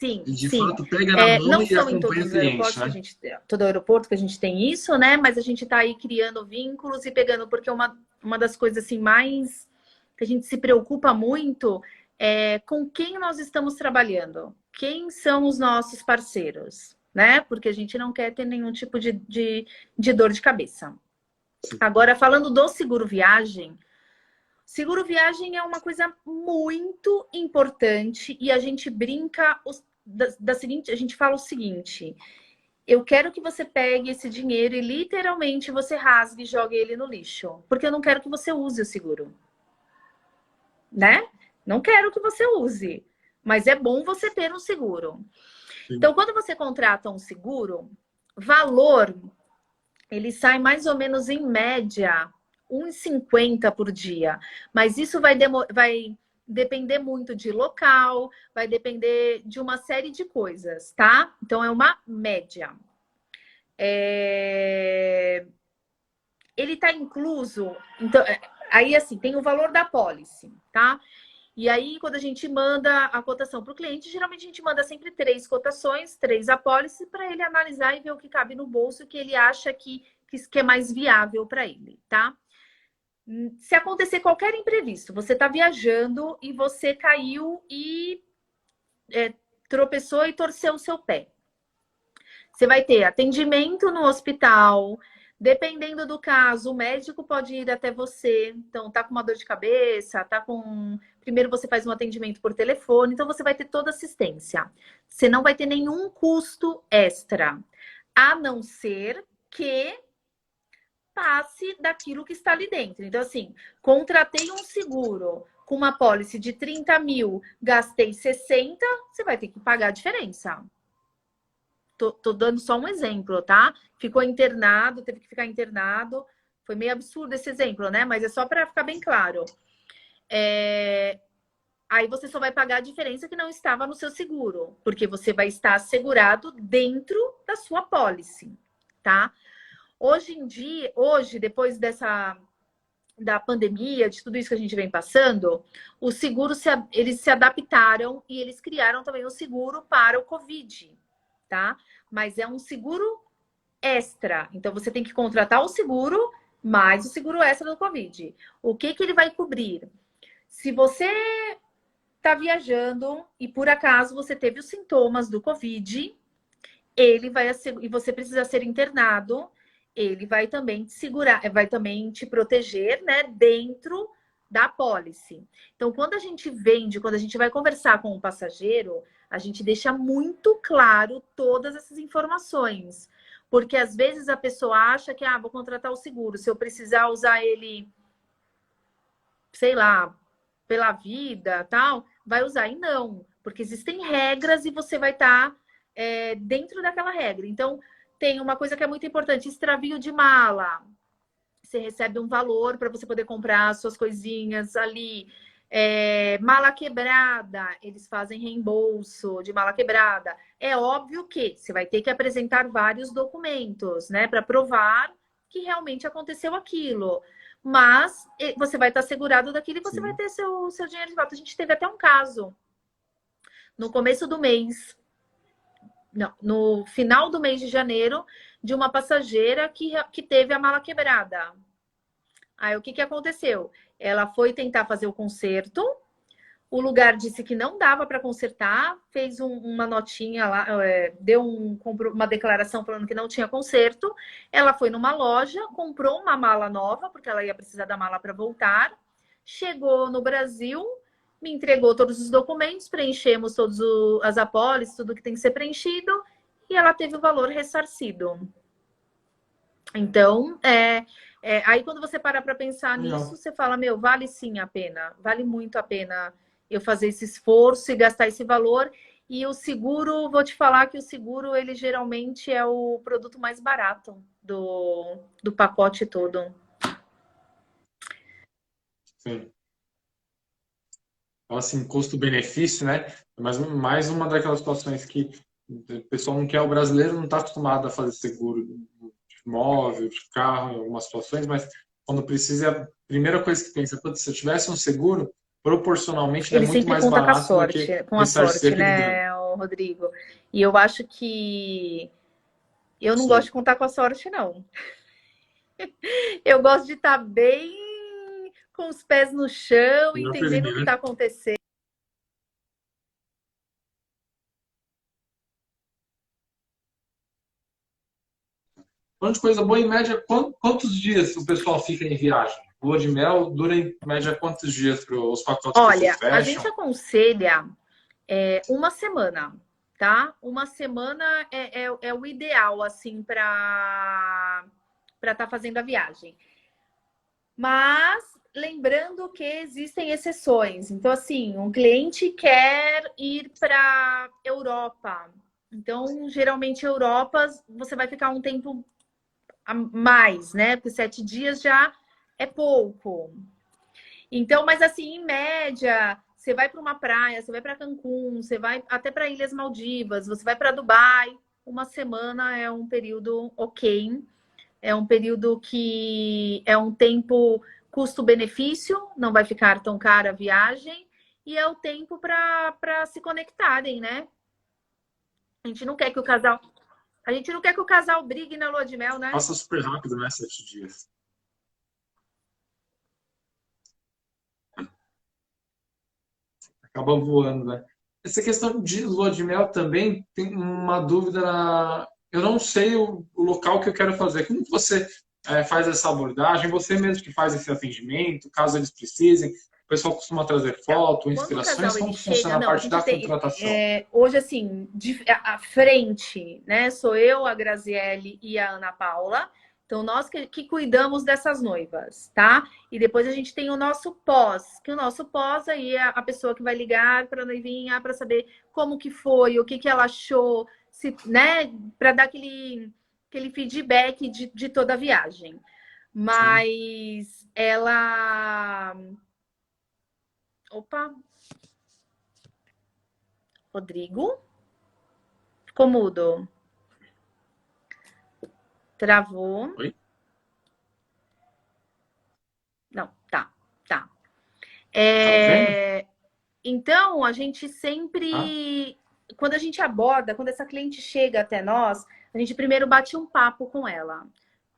Sim, E de sim. fato pega na mão Não e são em acompanha todos o os cliente, aeroportos que a né? gente, todo aeroporto que a gente tem isso, né? Mas a gente está aí criando vínculos e pegando, porque uma das coisas assim mais que a gente se preocupa muito é com quem nós estamos trabalhando, quem são os nossos parceiros, né? Porque a gente não quer ter nenhum tipo de dor de cabeça. Agora, falando do seguro viagem é uma coisa muito importante e a gente brinca da seguinte, a gente fala o seguinte: eu quero que você pegue esse dinheiro e literalmente você rasgue e jogue ele no lixo, porque eu não quero que você use o seguro, né? Não quero que você use, mas é bom você ter um seguro. Sim. Então, quando você contrata um seguro, valor ele sai mais ou menos em média 1,50 por dia. Mas isso vai depender muito de local, vai depender de uma série de coisas, tá? Então é uma média. Ele tá incluso. Então, aí assim, tem o valor da pólice, tá? E aí, quando a gente manda a cotação para o cliente, geralmente a gente manda sempre 3 cotações, 3 apólices, para ele analisar e ver o que cabe no bolso, o que ele acha que é mais viável para ele, tá? Se acontecer qualquer imprevisto, você está viajando e você caiu e tropeçou e torceu o seu pé. Você vai ter atendimento no hospital. Dependendo do caso, o médico pode ir até você. Então, tá com uma dor de cabeça, tá com. Primeiro você faz um atendimento por telefone, então você vai ter toda assistência. Você não vai ter nenhum custo extra, a não ser que passe daquilo que está ali dentro. Então, assim, contratei um seguro com uma pólice de 30 mil, gastei 60, você vai ter que pagar a diferença. Tô dando só um exemplo, tá? Ficou internado, teve que ficar internado. Foi meio absurdo esse exemplo, né? Mas é só para ficar bem claro. Aí você só vai pagar a diferença que não estava no seu seguro, porque você vai estar assegurado dentro da sua pólice, tá? Hoje em dia, depois da pandemia, de tudo isso que a gente vem passando, os seguros eles se adaptaram e eles criaram também o seguro para o Covid, tá? Mas é um seguro extra. Então você tem que contratar o seguro mais o seguro extra do Covid. O que ele vai cobrir? Se você está viajando e por acaso você teve os sintomas do Covid, ele vai e você precisa ser internado, ele vai também te segurar, vai também te proteger, né, dentro da apólice. Então, quando a gente vende, quando a gente vai conversar com o passageiro, a gente deixa muito claro todas essas informações. Porque às vezes a pessoa acha que, vou contratar o seguro, se eu precisar usar ele, sei lá, pela vida, tal, vai usar. E não, porque existem regras e você vai estar dentro daquela regra. Então, tem uma coisa que é muito importante, extravio de mala. Você recebe um valor para você poder comprar suas coisinhas ali. Mala quebrada, eles fazem reembolso de mala quebrada. É óbvio que você vai ter que apresentar vários documentos, né, para provar que realmente aconteceu aquilo. Mas você vai estar segurado daquilo e você vai ter seu dinheiro de volta. A gente teve até um caso no começo do mês, não, no final do mês de janeiro, de uma passageira que teve a mala quebrada. Aí o que aconteceu? Ela foi tentar fazer o conserto, o lugar disse que não dava para consertar, fez uma notinha lá, deu uma declaração falando que não tinha conserto. Ela foi numa loja, comprou uma mala nova, porque ela ia precisar da mala para voltar. Chegou no Brasil, me entregou todos os documentos, preenchemos todas as apólices, tudo que tem que ser preenchido, e ela teve o valor ressarcido. Então, aí quando você para pensar nisso, você fala, meu, vale sim a pena, vale muito a pena eu fazer esse esforço e gastar esse valor. E o seguro, vou te falar que o seguro, ele geralmente é o produto mais barato do pacote todo. Sim. Então, assim, custo-benefício, né? Mas mais uma daquelas situações que o pessoal não quer, o brasileiro não está acostumado a fazer seguro de imóvel, de carro, em algumas situações, mas quando precisa, a primeira coisa que pensa, se eu tivesse um seguro, proporcionalmente Ele é muito sempre mais conta barato do que com a ressarcir sorte, aquele dano. né, Rodrigo? E eu acho que eu não gosto Sim. de contar com a sorte, não. Eu gosto de estar bem com os pés no chão, Melhor entendendo o prevenir, que né? está acontecendo. Falando de coisa boa, em média, quantos dias o pessoal fica em viagem? Lua de mel dura em média quantos dias para os pacotes que vocês Olha, a gente fecham? aconselha uma semana, tá? Uma semana é o ideal, assim, para estar fazendo a viagem. Mas lembrando que existem exceções. Então, assim, um cliente quer ir para Europa. Então, geralmente, Europa, você vai ficar um tempo a mais, né? Porque 7 dias já é pouco. Então, mas assim, em média, você vai para uma praia, você vai para Cancún, você vai até para Ilhas Maldivas, você vai para Dubai, uma semana é um período ok. É um período que é um tempo custo-benefício, não vai ficar tão cara a viagem, e é o tempo para se conectarem, né? A gente não quer que o casal. A gente não quer que o casal brigue na lua de mel, né? Passa super rápido, né? 7 dias. Acaba voando, né? Essa questão de lua de mel também tem uma dúvida. Eu não sei o local que eu quero fazer. Como que você faz essa abordagem? Você mesmo que faz esse atendimento, caso eles precisem? O pessoal costuma trazer Tá. foto, Quando o inspirações? casal Como ele que chega, funciona a não, a parte gente da tem contratação? hoje assim, à frente, né? Sou eu, a Graziele e a Ana Paula. Então, nós que cuidamos dessas noivas, tá? E depois a gente tem o nosso pós, que o nosso pós aí é a pessoa que vai ligar para a noivinha para saber como que foi, o que que ela achou, se, né? Para dar aquele feedback de toda a viagem. Sim. Mas ela... Opa, Rodrigo? Ficou mudo. Travou. Oi? Não, tá, tá. Tá me vendo? Então, a gente Ah, sempre, quando a gente aborda, quando essa cliente chega até nós, a gente primeiro bate um papo com ela.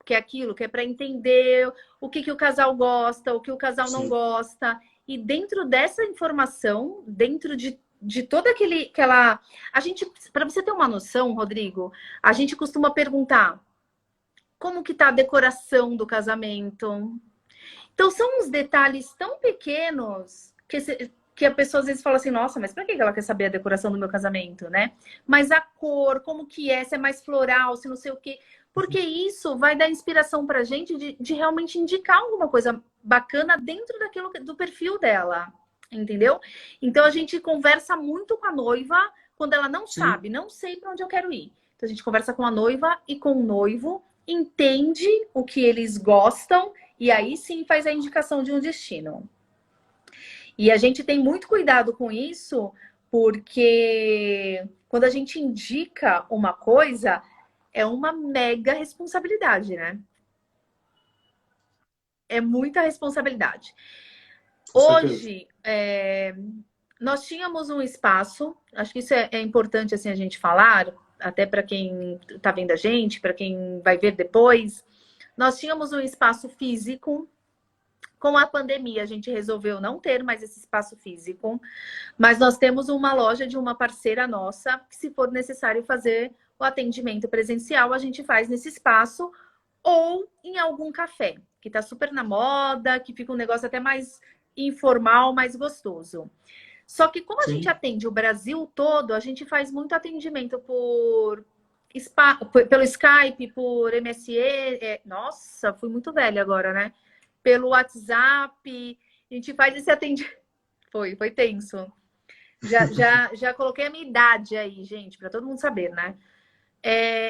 Que é aquilo, que é para entender o que o casal gosta, o que o casal não sim. gosta. E dentro dessa informação, dentro de todo aquela. A gente, para você ter uma noção, Rodrigo, a gente costuma perguntar como que tá a decoração do casamento. Então, são uns detalhes tão pequenos que a pessoa às vezes fala assim, nossa, mas pra que ela quer saber a decoração do meu casamento, né? Mas a cor, como que é, se é mais floral, se não sei o quê. Porque isso vai dar inspiração pra gente de realmente indicar alguma coisa bacana dentro daquilo do perfil dela, entendeu? Então, a gente conversa muito com a noiva quando ela não Sim. sabe, não sei pra onde eu quero ir. Então, a gente conversa com a noiva e com o noivo, entende o que eles gostam e aí sim faz a indicação de um destino. E a gente tem muito cuidado com isso, porque quando a gente indica uma coisa, é uma mega responsabilidade, né? É muita responsabilidade. Com certeza. Hoje, nós tínhamos um espaço, acho que isso é importante assim a gente falar, até para quem está vendo a gente, para quem vai ver depois. Nós tínhamos um espaço físico. Com a pandemia, a gente resolveu não ter mais esse espaço físico, mas nós temos uma loja de uma parceira nossa, que se for necessário fazer o atendimento presencial, a gente faz nesse espaço ou em algum café, que está super na moda, que fica um negócio até mais informal, mais gostoso. Só que como a gente Sim. atende o Brasil todo, a gente faz muito atendimento pelo Skype, por MSE. Nossa, fui muito velha agora, né? Pelo WhatsApp. A gente faz esse atendimento. Foi tenso. Já coloquei a minha idade aí, gente, para todo mundo saber, né?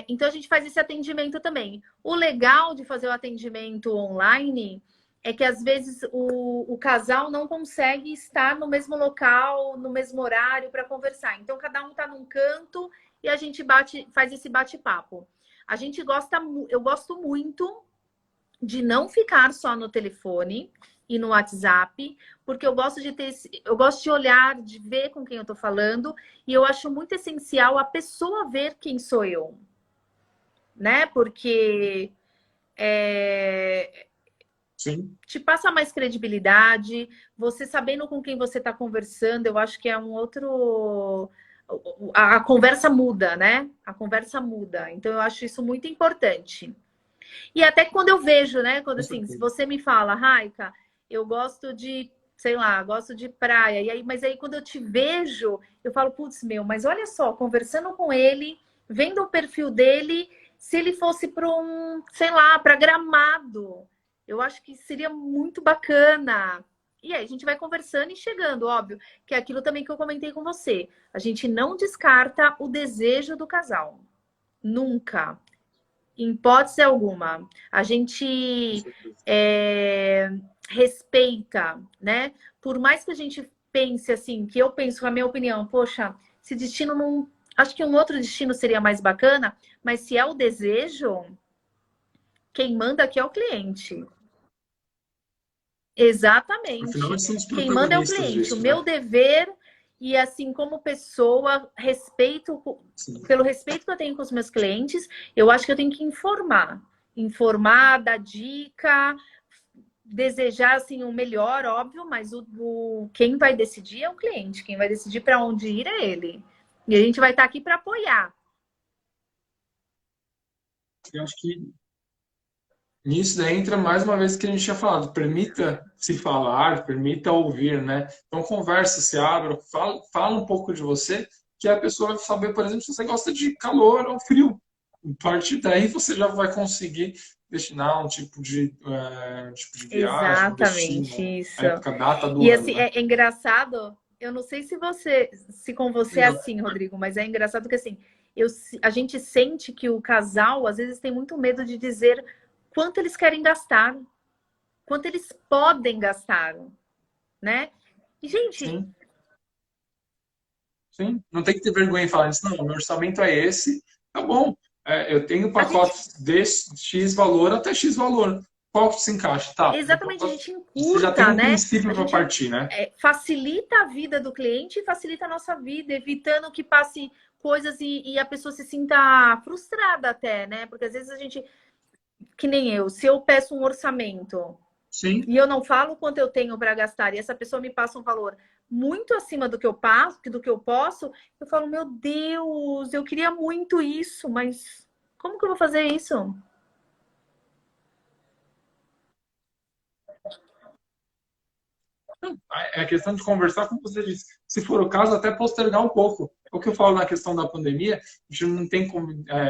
Então a gente faz esse atendimento também. O legal de fazer o atendimento online é que às vezes o casal não consegue estar no mesmo local, no mesmo horário para conversar. Então cada um está num canto e a gente faz esse bate-papo. Eu gosto muito de não ficar só no telefone e no WhatsApp, porque eu gosto de olhar, de ver com quem eu tô falando, e eu acho muito essencial a pessoa ver quem sou eu, né? Porque Sim. te passa mais credibilidade, você sabendo com quem você está conversando, eu acho que é um outro. A conversa muda, né? A conversa muda. Então, eu acho isso muito importante. E até quando eu vejo, né? Quando Com assim, se certeza. você me fala, Raika, eu gosto de, sei lá, gosto de praia. E aí, mas aí quando eu te vejo, eu falo, putz, meu, mas olha só, conversando com ele, vendo o perfil dele, se ele fosse para um, sei lá, para Gramado, eu acho que seria muito bacana. E aí a gente vai conversando e chegando, óbvio, que é aquilo também que eu comentei com você. A gente não descarta o desejo do casal. Nunca. Em hipótese alguma. A Com gente certeza. é, respeita, né? Por mais que a gente pense assim, que eu penso, com a minha opinião, poxa, esse destino não. Acho que um outro destino seria mais bacana, mas se é o desejo, quem manda aqui é o cliente. Afinal, Exatamente. eles são os Quem manda é o protagonistas cliente. O disso, meu né? dever, e assim, como pessoa, Sim. pelo respeito que eu tenho com os meus clientes, eu acho que eu tenho que informar. Informar, dar dica, desejar assim, o melhor, óbvio, mas quem vai decidir é o cliente. Quem vai decidir para onde ir é ele. E a gente vai estar aqui para apoiar. Eu acho que nisso daí entra mais uma vez que a gente tinha falado, permita se falar, permita ouvir, né? Então conversa, se abra, fala um pouco de você, que a pessoa vai saber, por exemplo, se você gosta de calor ou frio. A partir daí você já vai conseguir destinar um tipo de viagem, um Exatamente destino, isso. a época, a data do E ano, assim, né? é engraçado, eu não sei se com você é Legal. assim, Rodrigo, mas é engraçado que assim, a gente sente que o casal às vezes tem muito medo de dizer quanto eles querem gastar, quanto eles podem gastar, né? E, gente, Sim, sim. Não tem que ter vergonha em falar isso. Não, meu orçamento é esse, tá bom. Eu tenho a gente pacotes de X valor até X valor. Qual que se encaixa? Tá. exatamente, a gente Você já tem encurta, um né? princípio A para gente partir, né? facilita a vida do cliente e facilita a nossa vida, evitando que passe coisas e a pessoa se sinta frustrada até, né? Porque às vezes a gente, que nem eu, se eu peço um orçamento Sim. e eu não falo quanto eu tenho para gastar e essa pessoa me passa um valor muito acima do que eu passo, do que eu posso, eu falo, meu Deus, eu queria muito isso, mas como que eu vou fazer isso? É a questão de conversar, como você disse. Se for o caso, até postergar um pouco. É o que eu falo na questão da pandemia, a gente não tem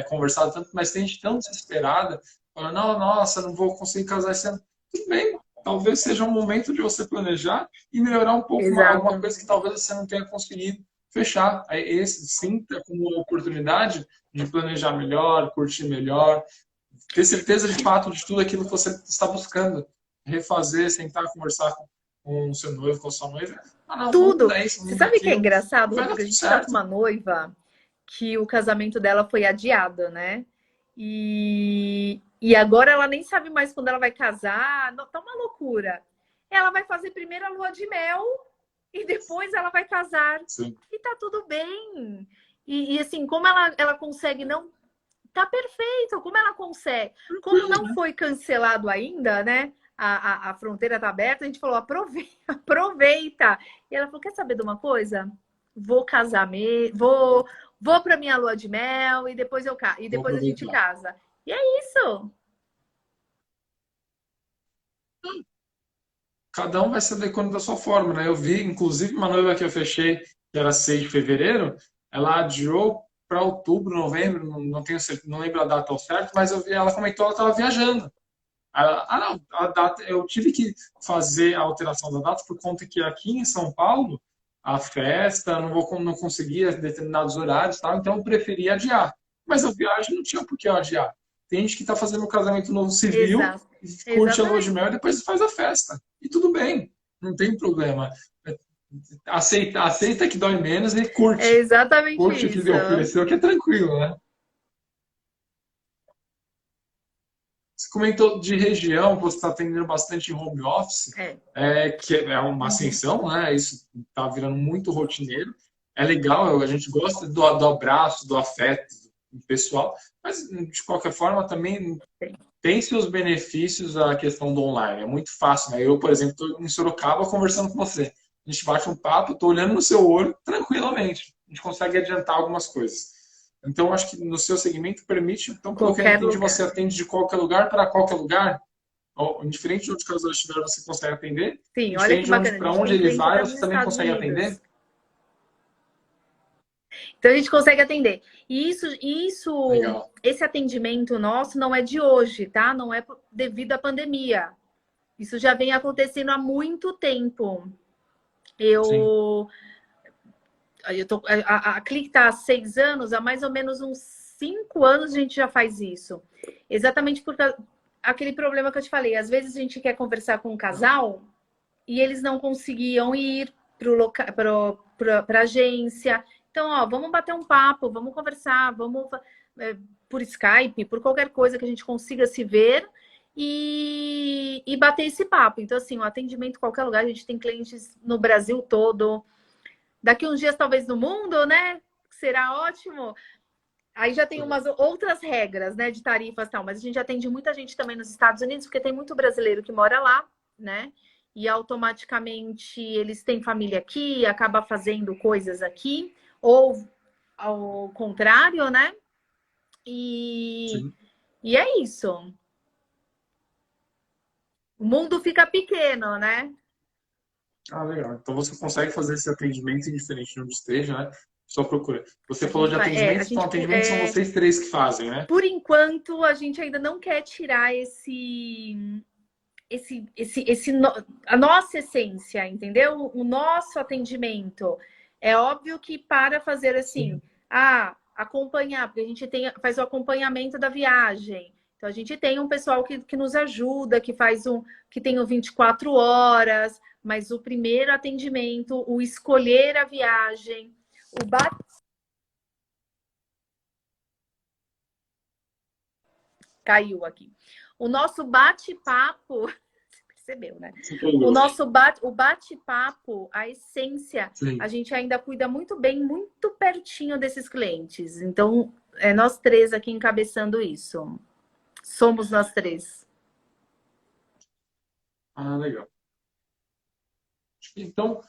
conversado tanto, mas tem gente tão desesperada, falando, não, nossa, não vou conseguir casar esse ano. Tudo bem, talvez seja um momento de você planejar e melhorar um pouco alguma Exato. coisa que talvez você não tenha conseguido fechar. Esse sinta como uma oportunidade de planejar melhor, curtir melhor, ter certeza de fato de tudo aquilo que você está buscando. Refazer, sentar, conversar com o seu noivo, com a sua noiva. Ah, não, vamos Tudo. mudar isso, vamos Você mudar sabe o que é aquilo. E engraçado, vai dar Rodrigo? A tudo gente tá com certo. uma noiva que o casamento dela foi adiado, né? E agora ela nem sabe mais quando ela vai casar. Tá uma loucura. Ela vai fazer primeiro a lua de mel e depois ela vai casar. Sim. E tá tudo bem. E assim, como ela consegue não. Tá perfeito, como ela consegue. Como Tranquilo, não né? foi cancelado ainda, né? A fronteira tá aberta, a gente falou, aproveita, aproveita. E ela falou, quer saber de uma coisa? Vou casar mesmo, vou para minha lua de mel e depois e Vou depois a gente aproveitar. casa. E é isso. Cada um vai se adequando da sua forma, né? Eu vi, inclusive, uma noiva que eu fechei, que era 6 de fevereiro, ela adiou para outubro, novembro, não tenho certeza, não lembro a data ao certo, mas eu vi, ela comentou que ela estava viajando. Não, a data, eu tive que fazer a alteração da data por conta que aqui em São Paulo, a festa, não conseguia determinados horários, tal, então eu preferi adiar. Mas a viagem não tinha por que eu adiar. Tem gente que está fazendo o casamento novo civil, Exato. curte a lua de mel Exatamente. e depois faz a festa. E tudo bem, não tem problema. Aceita que dói menos e É curte. exatamente Curte o que isso. lhe ofereceu, que é tranquilo, né? Você comentou de região, você está atendendo bastante em home office, É. que é uma Uhum. ascensão, né? Isso está virando muito rotineiro. É legal, a gente gosta do abraço, do afeto do pessoal, mas de qualquer forma também tem seus benefícios a questão do online. É muito fácil, né? Eu, por exemplo, estou em Sorocaba conversando com você. A gente bate um papo, estou olhando no seu olho tranquilamente. A gente consegue adiantar algumas coisas. Então, acho que no seu segmento permite, então, pelo que eu Qualquer entendi, lugar. você atende de qualquer lugar para qualquer lugar. Indiferente de onde o casal estiver, você consegue atender. Sim, olha que Indiferente de onde, bacana. A para gente onde tem ele cliente vai, até nos você também Estados consegue atender. Unidos. Então a gente consegue atender. E Legal. esse atendimento nosso não é de hoje, tá? Não é devido à pandemia. Isso já vem acontecendo há muito tempo. Sim. A Clique está há 6 anos, há mais ou menos uns 5 anos a gente já faz isso. Exatamente por aquele problema que eu te falei. Às vezes a gente quer conversar com um casal e eles não conseguiam ir para a agência. Então, ó, vamos bater um papo, vamos conversar, vamos por Skype, por qualquer coisa que a gente consiga se ver e bater esse papo. Então, assim, o atendimento em qualquer lugar, a gente tem clientes no Brasil todo. Daqui uns dias, talvez no mundo, né? Será ótimo. Aí já tem umas outras regras, né, de tarifas e tal, mas a gente atende muita gente também nos Estados Unidos, porque tem muito brasileiro que mora lá, né? E automaticamente eles têm família aqui, acaba fazendo coisas aqui, ou ao contrário, né? E, Sim. e é isso. O mundo fica pequeno, né? Legal. Então você consegue fazer esse atendimento indiferente de onde esteja, né? Só procura. Você A falou gente de vai, atendimento, então atendimento são vocês três que fazem, né? por enquanto a gente ainda não quer tirar a nossa essência, entendeu? O nosso atendimento. É óbvio que para fazer assim, Sim. acompanhar, porque a gente faz o acompanhamento da viagem. Então, a gente tem um pessoal que nos ajuda, que tem o 24 horas, mas o primeiro atendimento, o escolher a viagem, o caiu aqui. O nosso bate-papo, você percebeu, né? O bate-papo, a essência, Sim. a gente ainda cuida muito bem, muito pertinho desses clientes. Então, é nós três aqui encabeçando isso. Somos nós três. Ah, legal. Então,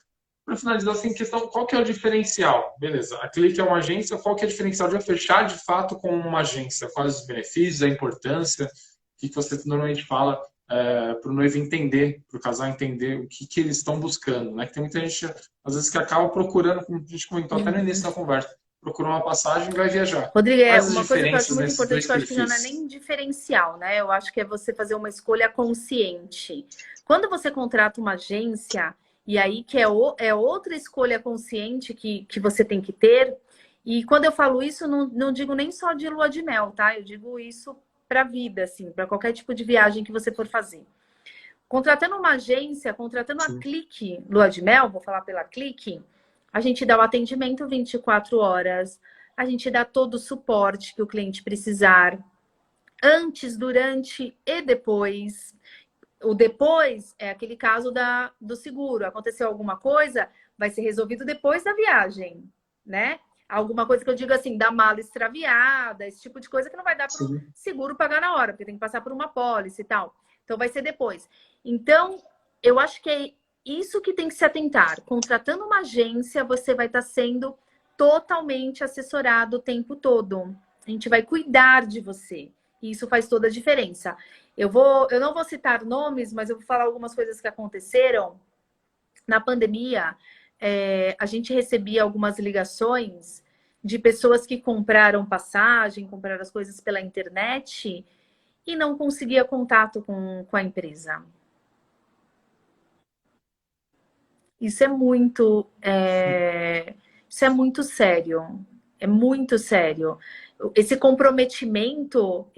para finalizar, assim, questão, qual que é o diferencial? Beleza, a Clique é uma agência, qual que é o diferencial de eu fechar de fato com uma agência? Quais os benefícios, a importância? O que você normalmente fala para o noivo entender, para o casal entender o que eles estão buscando, né? Que tem muita gente, às vezes, que acaba procurando, como a gente comentou até no início da conversa, procura uma passagem e vai viajar. Rodrigo, Quais as uma coisa que eu acho diferenças muito nesses importante, dois que eu acho que já não é perfis? nem diferencial, né? Eu acho que é você fazer uma escolha consciente. Quando você contrata uma agência, e aí que é outra escolha consciente que você tem que ter, e quando eu falo isso, não digo nem só de lua de mel, tá? Eu digo isso para a vida, assim, para qualquer tipo de viagem que você for fazer. Contratando uma agência, contratando a Clique Lua de Mel, vou falar pela Clique, a gente dá o atendimento 24 horas, a gente dá todo o suporte que o cliente precisar, antes, durante e depois. O depois é aquele caso do seguro. Aconteceu alguma coisa, vai ser resolvido depois da viagem, né? Alguma coisa que eu digo assim, da mala extraviada, esse tipo de coisa que não vai dar para o seguro pagar na hora, porque tem que passar por uma apólice e tal. Então, vai ser depois. Então, eu acho que é isso que tem que se atentar. Contratando uma agência, você vai estar sendo totalmente assessorado o tempo todo. A gente vai cuidar de você. E isso faz toda a diferença. Eu não vou citar nomes, mas eu vou falar algumas coisas que aconteceram. Na pandemia, a gente recebia algumas ligações de pessoas que compraram passagem, compraram as coisas pela internet e não conseguia contato com a empresa. Isso é muito sério. É muito sério. Esse comprometimento,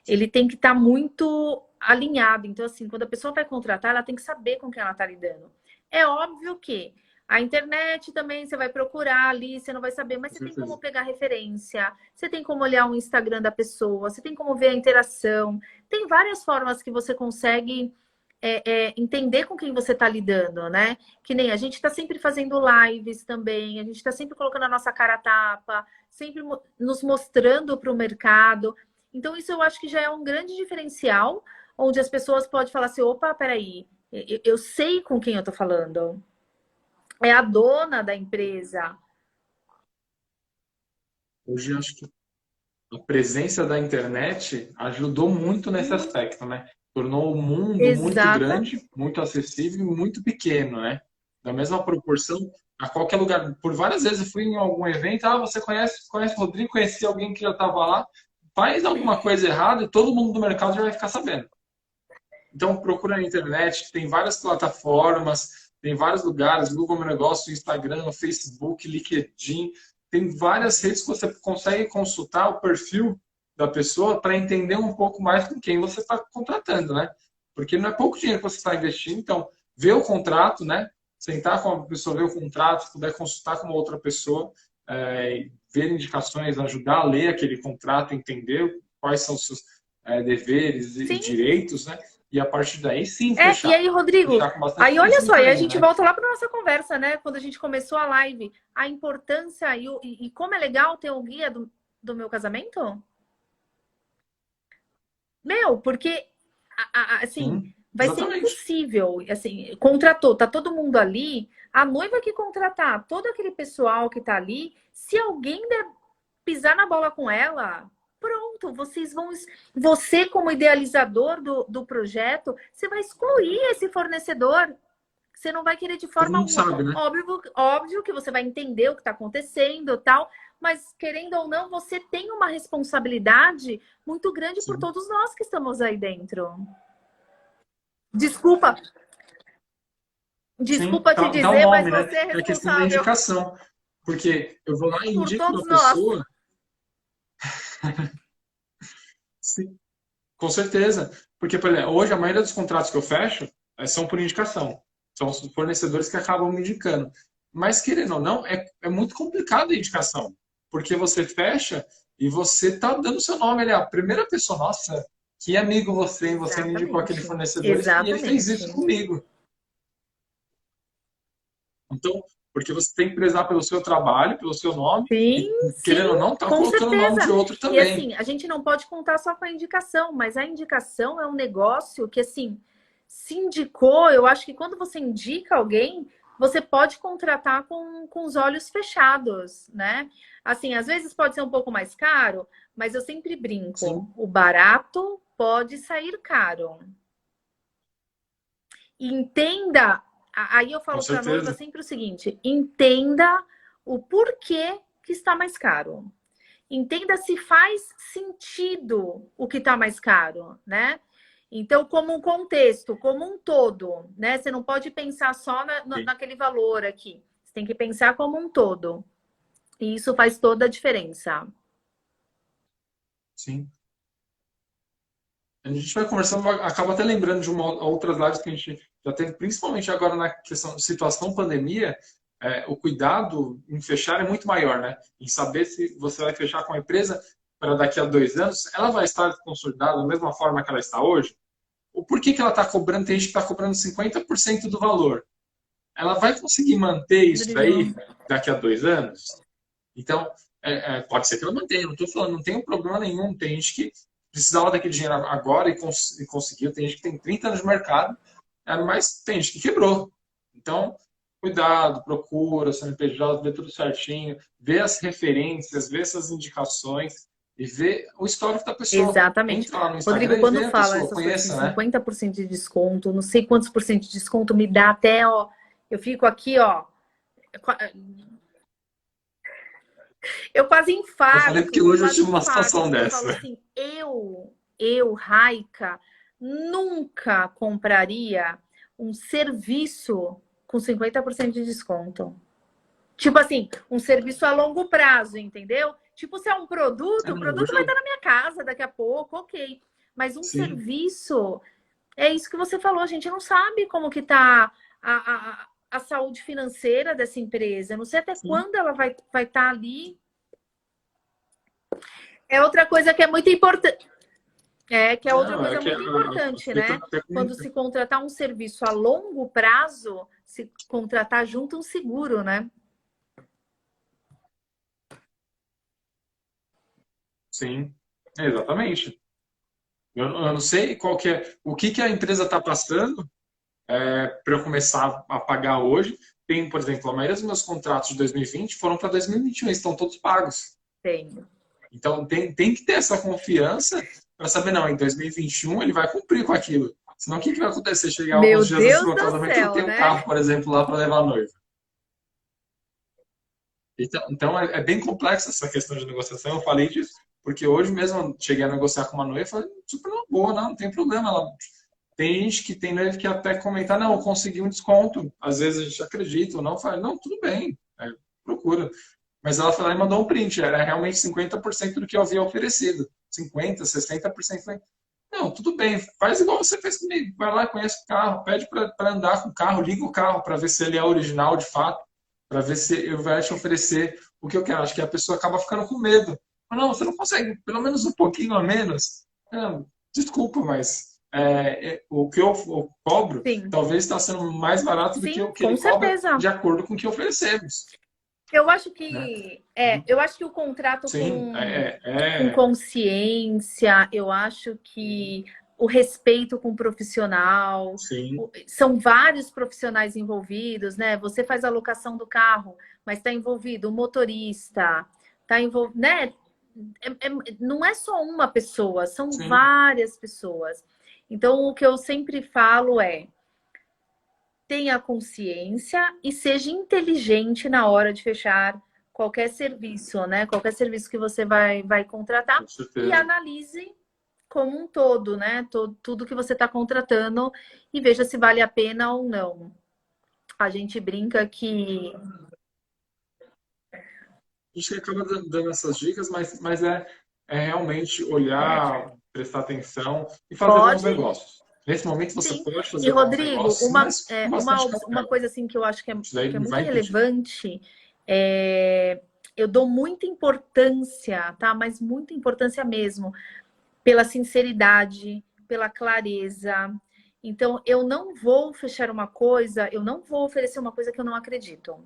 ele tem que estar muito alinhado. Então, assim, quando a pessoa vai contratar, ela tem que saber com quem ela está lidando. É óbvio que a internet também você vai procurar ali, você não vai saber, mas você tem como pegar referência, você tem como olhar o Instagram da pessoa, você tem como ver a interação. Tem várias formas que você consegue entender com quem você está lidando, né? Que nem a gente está sempre fazendo lives também, a gente está sempre colocando a nossa cara a tapa, sempre nos mostrando para o mercado. Então, isso eu acho que já é um grande diferencial, onde as pessoas podem falar assim, opa, peraí, eu sei com quem eu estou falando. É a dona da empresa. Hoje, acho que a presença da internet ajudou muito nesse aspecto, né? Tornou o mundo muito grande, muito acessível e muito pequeno, né? Da mesma proporção, a qualquer lugar. Por várias vezes eu fui em algum evento, você conhece o Rodrigo, conhecia alguém que já estava lá, faz alguma coisa errada e todo mundo do mercado já vai ficar sabendo. Então procura na internet, tem várias plataformas, tem vários lugares, Google Meu Negócio, Instagram, Facebook, LinkedIn, tem várias redes que você consegue consultar o perfil da pessoa para entender um pouco mais com quem você está contratando, né? Porque não é pouco dinheiro que você está investindo, então ver o contrato, né? Sentar com a pessoa, ver o contrato, se puder consultar com uma outra pessoa, ver indicações, ajudar a ler aquele contrato, entender quais são os seus deveres e direitos, né? E a partir daí, sim, fechar. E aí, Rodrigo, aí olha só, aí a gente volta lá para nossa conversa, né? Quando a gente começou a live, a importância e como é legal ter o guia do meu casamento. Porque, assim, Sim, vai ser impossível, assim, contratou, tá todo mundo ali, a noiva que contratar, todo aquele pessoal que tá ali, se alguém der pisar na bola com ela, pronto, você como idealizador do projeto, você vai excluir esse fornecedor. Você não vai querer de forma alguma. Sabe, né? Óbvio que você vai entender o que está acontecendo e tal, mas querendo ou não, você tem uma responsabilidade muito grande por todos nós que estamos aí dentro. Desculpa te dizer, nome, mas você é responsável. É questão da indicação. Porque eu vou lá e indico uma pessoa. Sim, com certeza. Porque, por exemplo, hoje a maioria dos contratos que eu fecho são por indicação. São os fornecedores que acabam me indicando. Mas, querendo ou não, é muito complicado a indicação. Porque você fecha e você está dando seu nome ali. A primeira pessoa, nossa, que amigo você, hein? Você me indicou aquele Exatamente. fornecedor e ele fez Exatamente. isso comigo. Então, porque você tem que prezar pelo seu trabalho, pelo seu nome, Sim, e sim, querendo ou não, tá com colocando o nome certeza. de outro E também. assim, a gente não pode contar só com a indicação, mas a indicação é um negócio que, assim, se indicou, eu acho que quando você indica alguém, você pode contratar com os olhos fechados, né? Assim, às vezes pode ser um pouco mais caro, mas eu sempre Sim, brinco, o barato pode sair caro. E entenda, aí eu com falo para a noiva certeza. sempre o seguinte: entenda o porquê que está mais caro. Entenda se faz sentido o que está mais caro, né? Então, como um contexto, como um todo, né? Você não pode pensar só Sim. naquele valor aqui. Você tem que pensar como um todo. E isso faz toda a diferença. Sim. A gente vai conversando, acaba até lembrando de outras lives que a gente já teve, principalmente agora na questão situação pandemia, o cuidado em fechar é muito maior, né? Em saber se você vai fechar com a empresa para daqui a 2 anos, ela vai estar consolidada da mesma forma que ela está hoje? O porquê que ela está cobrando, tem gente que está cobrando 50% do valor. Ela vai conseguir manter isso Rodrigo. daí daqui a 2 anos? Então, pode ser que ela mantenha, não estou falando, não tem um problema nenhum. Tem gente que precisava daquele dinheiro agora e conseguiu, tem gente que tem 30 anos de mercado, mas tem gente que quebrou. Então, cuidado, procura, CNPJ, vê tudo certinho, vê as referências, vê essas indicações e vê o histórico da pessoa. Exatamente. Entra lá no Rodrigo, Instagram e quando vê a fala pessoa, essas coisas de conheça, né? 50% de desconto, não sei quantos por cento de desconto, me dá até, ó. Eu fico aqui, ó. Eu quase Eu falei porque infarto, eu hoje eu quase tive uma infarto, situação porque eu falo dessa. assim, Raika, nunca compraria um serviço com 50% de desconto. Tipo assim, um serviço a longo prazo, entendeu? Tipo, se é um produto, o Não, produto hoje vai estar eu. na minha casa daqui a pouco, ok. Mas um Sim, serviço, é isso que você falou, a gente não sabe como que tá a saúde financeira dessa empresa. Eu não sei até sim. quando ela vai estar ali. É outra coisa que é muito importante. É que é outra Não, é coisa que muito importante, eu né? até Quando comentei. se contratar um serviço a longo prazo, se contratar junto um seguro, né? Sim, exatamente. Eu não sei qual que é, o que que a empresa está passando para eu começar a pagar hoje. Tem, por exemplo, a maioria dos meus contratos de 2020 foram para 2021, estão todos pagos. Tenho. Então tem que ter essa confiança para saber, não, em 2021 ele vai cumprir com aquilo. Senão o que, que vai acontecer? Chegar Meu alguns dias antes do Deus meu do casamento, eu não céu, tenho um né? carro, por exemplo, lá para levar a noiva. Então é bem complexa essa questão de negociação. Eu falei disso, porque hoje mesmo eu cheguei a negociar com uma noiva e falei, super numa boa, não tem problema. Tem gente que tem noiva que até comentar, não, eu consegui um desconto. Às vezes a gente acredita ou não, fala, não, tudo bem, procura. Mas ela foi lá e mandou um print, era realmente 50% do que eu havia oferecido. 50%, 60%. Falei, não, tudo bem, faz igual você fez comigo. Vai lá, conhece o carro, pede para andar com o carro, liga o carro para ver se ele é original de fato, para ver se eu vai te oferecer o que eu quero. Acho que a pessoa acaba ficando com medo. Não, você não consegue, pelo menos um pouquinho a menos. Não, desculpa, mas o que eu cobro Sim, talvez está sendo mais barato do que sim, o que com ele cobra certeza. de acordo com o que oferecemos. Né? Eu acho que o contrato Sim, com consciência, eu acho que o respeito com o profissional, sim, são vários profissionais envolvidos, né? Você faz a locação do carro, mas está envolvido o motorista, está envolvido, né? Não é só uma pessoa, são sim, várias pessoas. Então, o que eu sempre falo é tenha consciência e seja inteligente na hora de fechar qualquer serviço, né? Qualquer serviço que você vai contratar com e certeza. analise como um todo, né? Tudo que você está contratando e veja se vale a pena ou não. A gente brinca que A gente acaba dando essas dicas, mas é realmente olhar. prestar atenção e fazer bons Pode. negócios. Nesse momento você Sim. pode E, fazer bons Rodrigo, negócios, mas com bastante uma cautela. coisa assim que eu acho Isso daí que é não muito vai impedir. relevante, eu dou muita importância, tá? Mas muita importância mesmo, pela sinceridade, pela clareza. Então, eu não vou fechar uma coisa, eu não vou oferecer uma coisa que eu não acredito.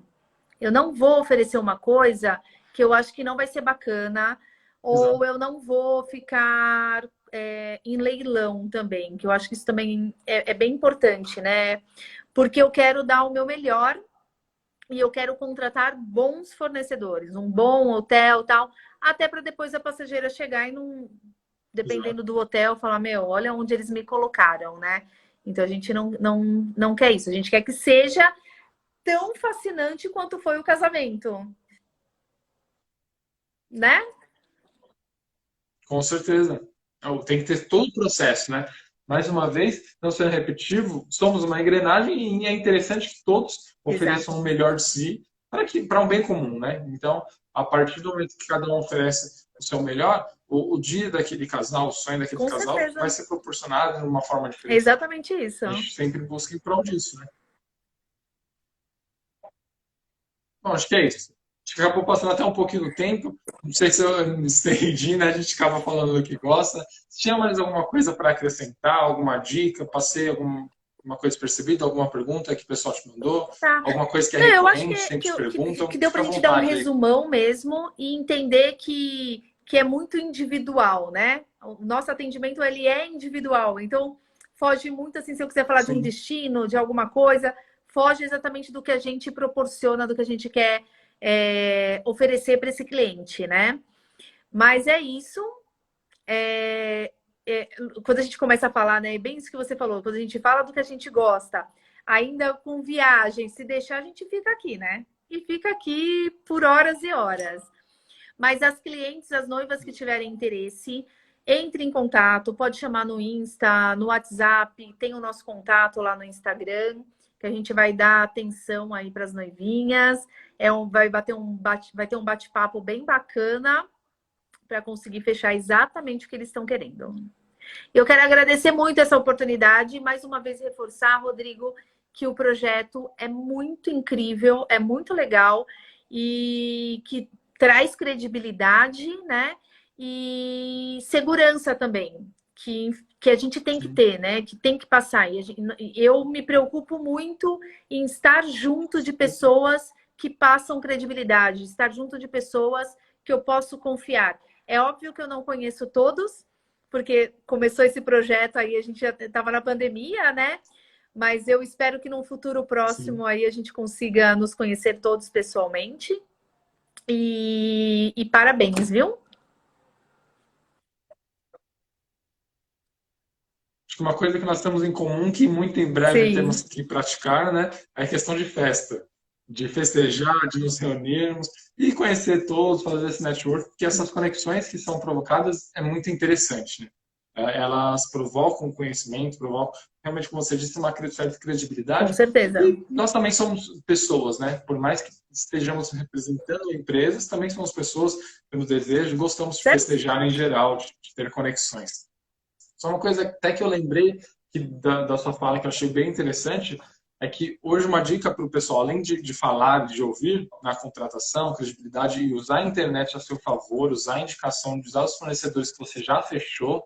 Eu não vou oferecer uma coisa que eu acho que não vai ser bacana, Exato. ou eu não vou ficar em leilão também, que eu acho que isso também é bem importante, né? Porque eu quero dar o meu melhor e eu quero contratar bons fornecedores, um bom hotel, tal, até para depois a passageira chegar e não, Exato. dependendo do hotel, falar, meu, olha onde eles me colocaram, né? Então a gente não quer isso, a gente quer que seja tão fascinante quanto foi o casamento, né? Com certeza. Tem que ter todo o processo, né? Mais uma vez, não sendo repetitivo, somos uma engrenagem e é interessante que todos ofereçam Exato. o melhor de si para um bem comum, né? Então, a partir do momento que cada um oferece o seu melhor, o dia daquele casal, o sonho daquele Com casal vai certeza. ser proporcionado de uma forma É diferente. exatamente isso. A gente sempre busca em prol disso, né? Bom, acho que é isso. Acho que acabou passando até um pouquinho do tempo. Não sei se eu me estendi, né? A gente acaba falando do que gosta. Se tinha mais alguma coisa para acrescentar, alguma dica, passei alguma coisa percebida, alguma pergunta que o pessoal te mandou, Tá. alguma coisa que é Não, eu acho recorrente, sempre te perguntam, que deu para fica a à gente dar um vontade aí. resumão mesmo e entender que é muito individual, né? O nosso atendimento, ele é individual. Então, foge muito, assim, se eu quiser falar de um Sim, destino, de alguma coisa, foge exatamente do que a gente proporciona, do que a gente quer oferecer para esse cliente, né? Mas é isso. é, é, quando a gente começa a falar, né? É bem isso que você falou, quando a gente fala do que a gente gosta, ainda com viagem, se deixar, a gente fica aqui, né? E fica aqui por horas e horas. Mas as clientes, as noivas que tiverem interesse, entre em contato, pode chamar no Insta, no WhatsApp, tem o nosso contato lá no Instagram, que a gente vai dar atenção aí para as noivinhas. Vai ter um bate-papo bem bacana para conseguir fechar exatamente o que eles estão querendo. Eu quero agradecer muito essa oportunidade e mais uma vez reforçar, Rodrigo, que o projeto é muito incrível, é muito legal e que traz credibilidade, né? E segurança também, que a gente tem que sim. ter, né? Que tem que passar. Eu me preocupo muito em estar junto de pessoas que passam credibilidade, estar junto de pessoas que eu posso confiar. É óbvio que eu não conheço todos, porque começou esse projeto aí, a gente já estava na pandemia, né? Mas eu espero que num futuro Sim. próximo aí a gente consiga nos conhecer todos pessoalmente. E parabéns, viu? Acho que uma coisa que nós temos em comum, que muito em breve temos Sim, que praticar, né, é a questão de festa, de festejar, de nos reunirmos e conhecer todos, fazer esse network, porque essas conexões que são provocadas é muito interessante, né? Elas provocam conhecimento, provocam, realmente, como você disse, uma certa com credibilidade. certeza. E nós também somos pessoas, né? Por mais que estejamos representando empresas, também somos pessoas, temos desejo, gostamos de Certo? festejar em geral, de ter conexões. Só uma coisa até que eu lembrei da sua fala que eu achei bem interessante é que hoje uma dica para o pessoal, além de falar, de ouvir na contratação, credibilidade e usar a internet a seu favor, usar a indicação, de usar os fornecedores que você já fechou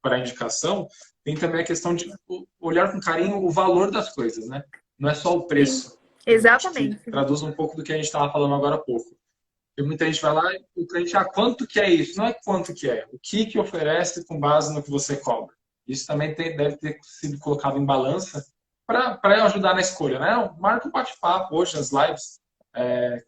para a indicação, tem também a questão de olhar com carinho o valor das coisas, né? Não é só o Sim, preço. Acho que exatamente. traduz um pouco do que a gente estava falando agora há pouco. E muita gente vai lá e preenche, quanto que é isso? Não é quanto que é, o que oferece com base no que você cobra. Isso também deve ter sido colocado em balança para ajudar na escolha, né? Marca um bate-papo hoje nas lives.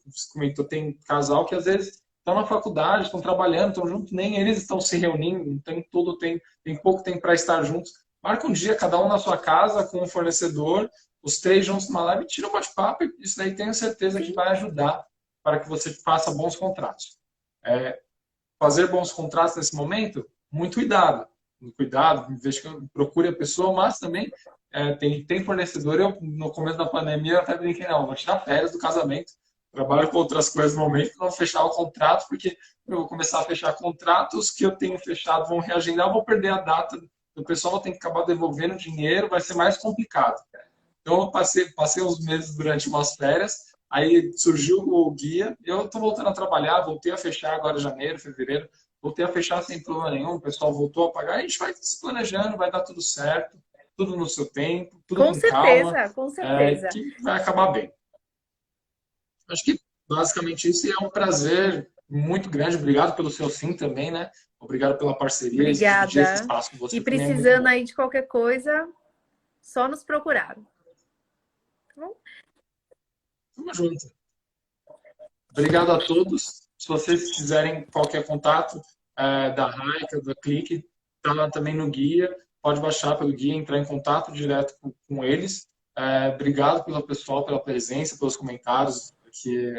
Você comentou, tem casal que às vezes estão na faculdade, estão trabalhando, estão juntos, nem eles estão se reunindo, tem pouco tempo para estar juntos. Marca um dia, cada um na sua casa, com um fornecedor, os três juntos numa live, tira um bate-papo, e isso daí tenho certeza que Sim, vai ajudar para que você faça bons contratos. Fazer bons contratos nesse momento, muito cuidado. Muito cuidado, procure a pessoa, mas também tem fornecedor. Eu, no começo da pandemia, eu até brinquei, não, vou tirar férias do casamento, Trabalho com outras coisas no momento, não fechar o contrato, porque eu vou começar a fechar contratos que eu tenho fechado, vão reagendar, eu vou perder a data, o pessoal vai ter que acabar devolvendo dinheiro, vai ser mais complicado. Então, eu passei uns meses durante umas férias, aí surgiu o guia, eu estou voltando a trabalhar, voltei a fechar agora em janeiro, fevereiro, voltei a fechar sem problema nenhum, o pessoal voltou a pagar, a gente vai se planejando, vai dar tudo certo, tudo no seu tempo, tudo Com com calma, certeza, com certeza. que vai acabar bem. Acho que basicamente isso e é um prazer muito grande. Obrigado pelo seu sim também, né? Obrigado pela parceria e dividir esse Obrigada. espaço com você E também é muito precisando bom. aí de qualquer coisa, só nos procurar. Tá bom? Tamo junto. Obrigado a todos. Se vocês quiserem qualquer contato da Raika, da Clique, está lá também no guia. Pode baixar pelo guia, entrar em contato direto com eles. Obrigado pelo pessoal, pela presença, pelos comentários que,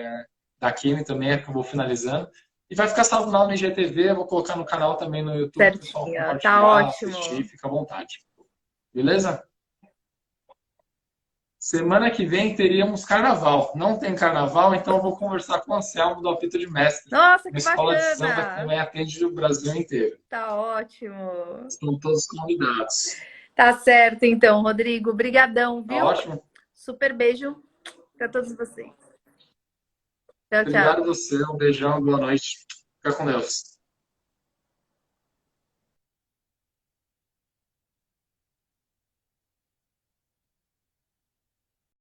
da Kimi também, acabou finalizando. E vai ficar salvo lá no IGTV, eu vou colocar no canal também no YouTube, o pessoal Certinho, tá compartilhar, ótimo. assistir, fica à vontade. Beleza? Semana que vem teríamos carnaval. Não tem carnaval, então eu vou conversar com o Anselmo do Apito de Mestre, Nossa, uma que escola de samba que bacana! também atende o Brasil inteiro. Tá ótimo. Estão todos convidados. Tá certo, então, Rodrigo. Brigadão, Tá viu? ótimo? Super beijo para todos vocês. Tchau, Obrigado a tchau. você, um beijão, boa noite. Fica com Deus.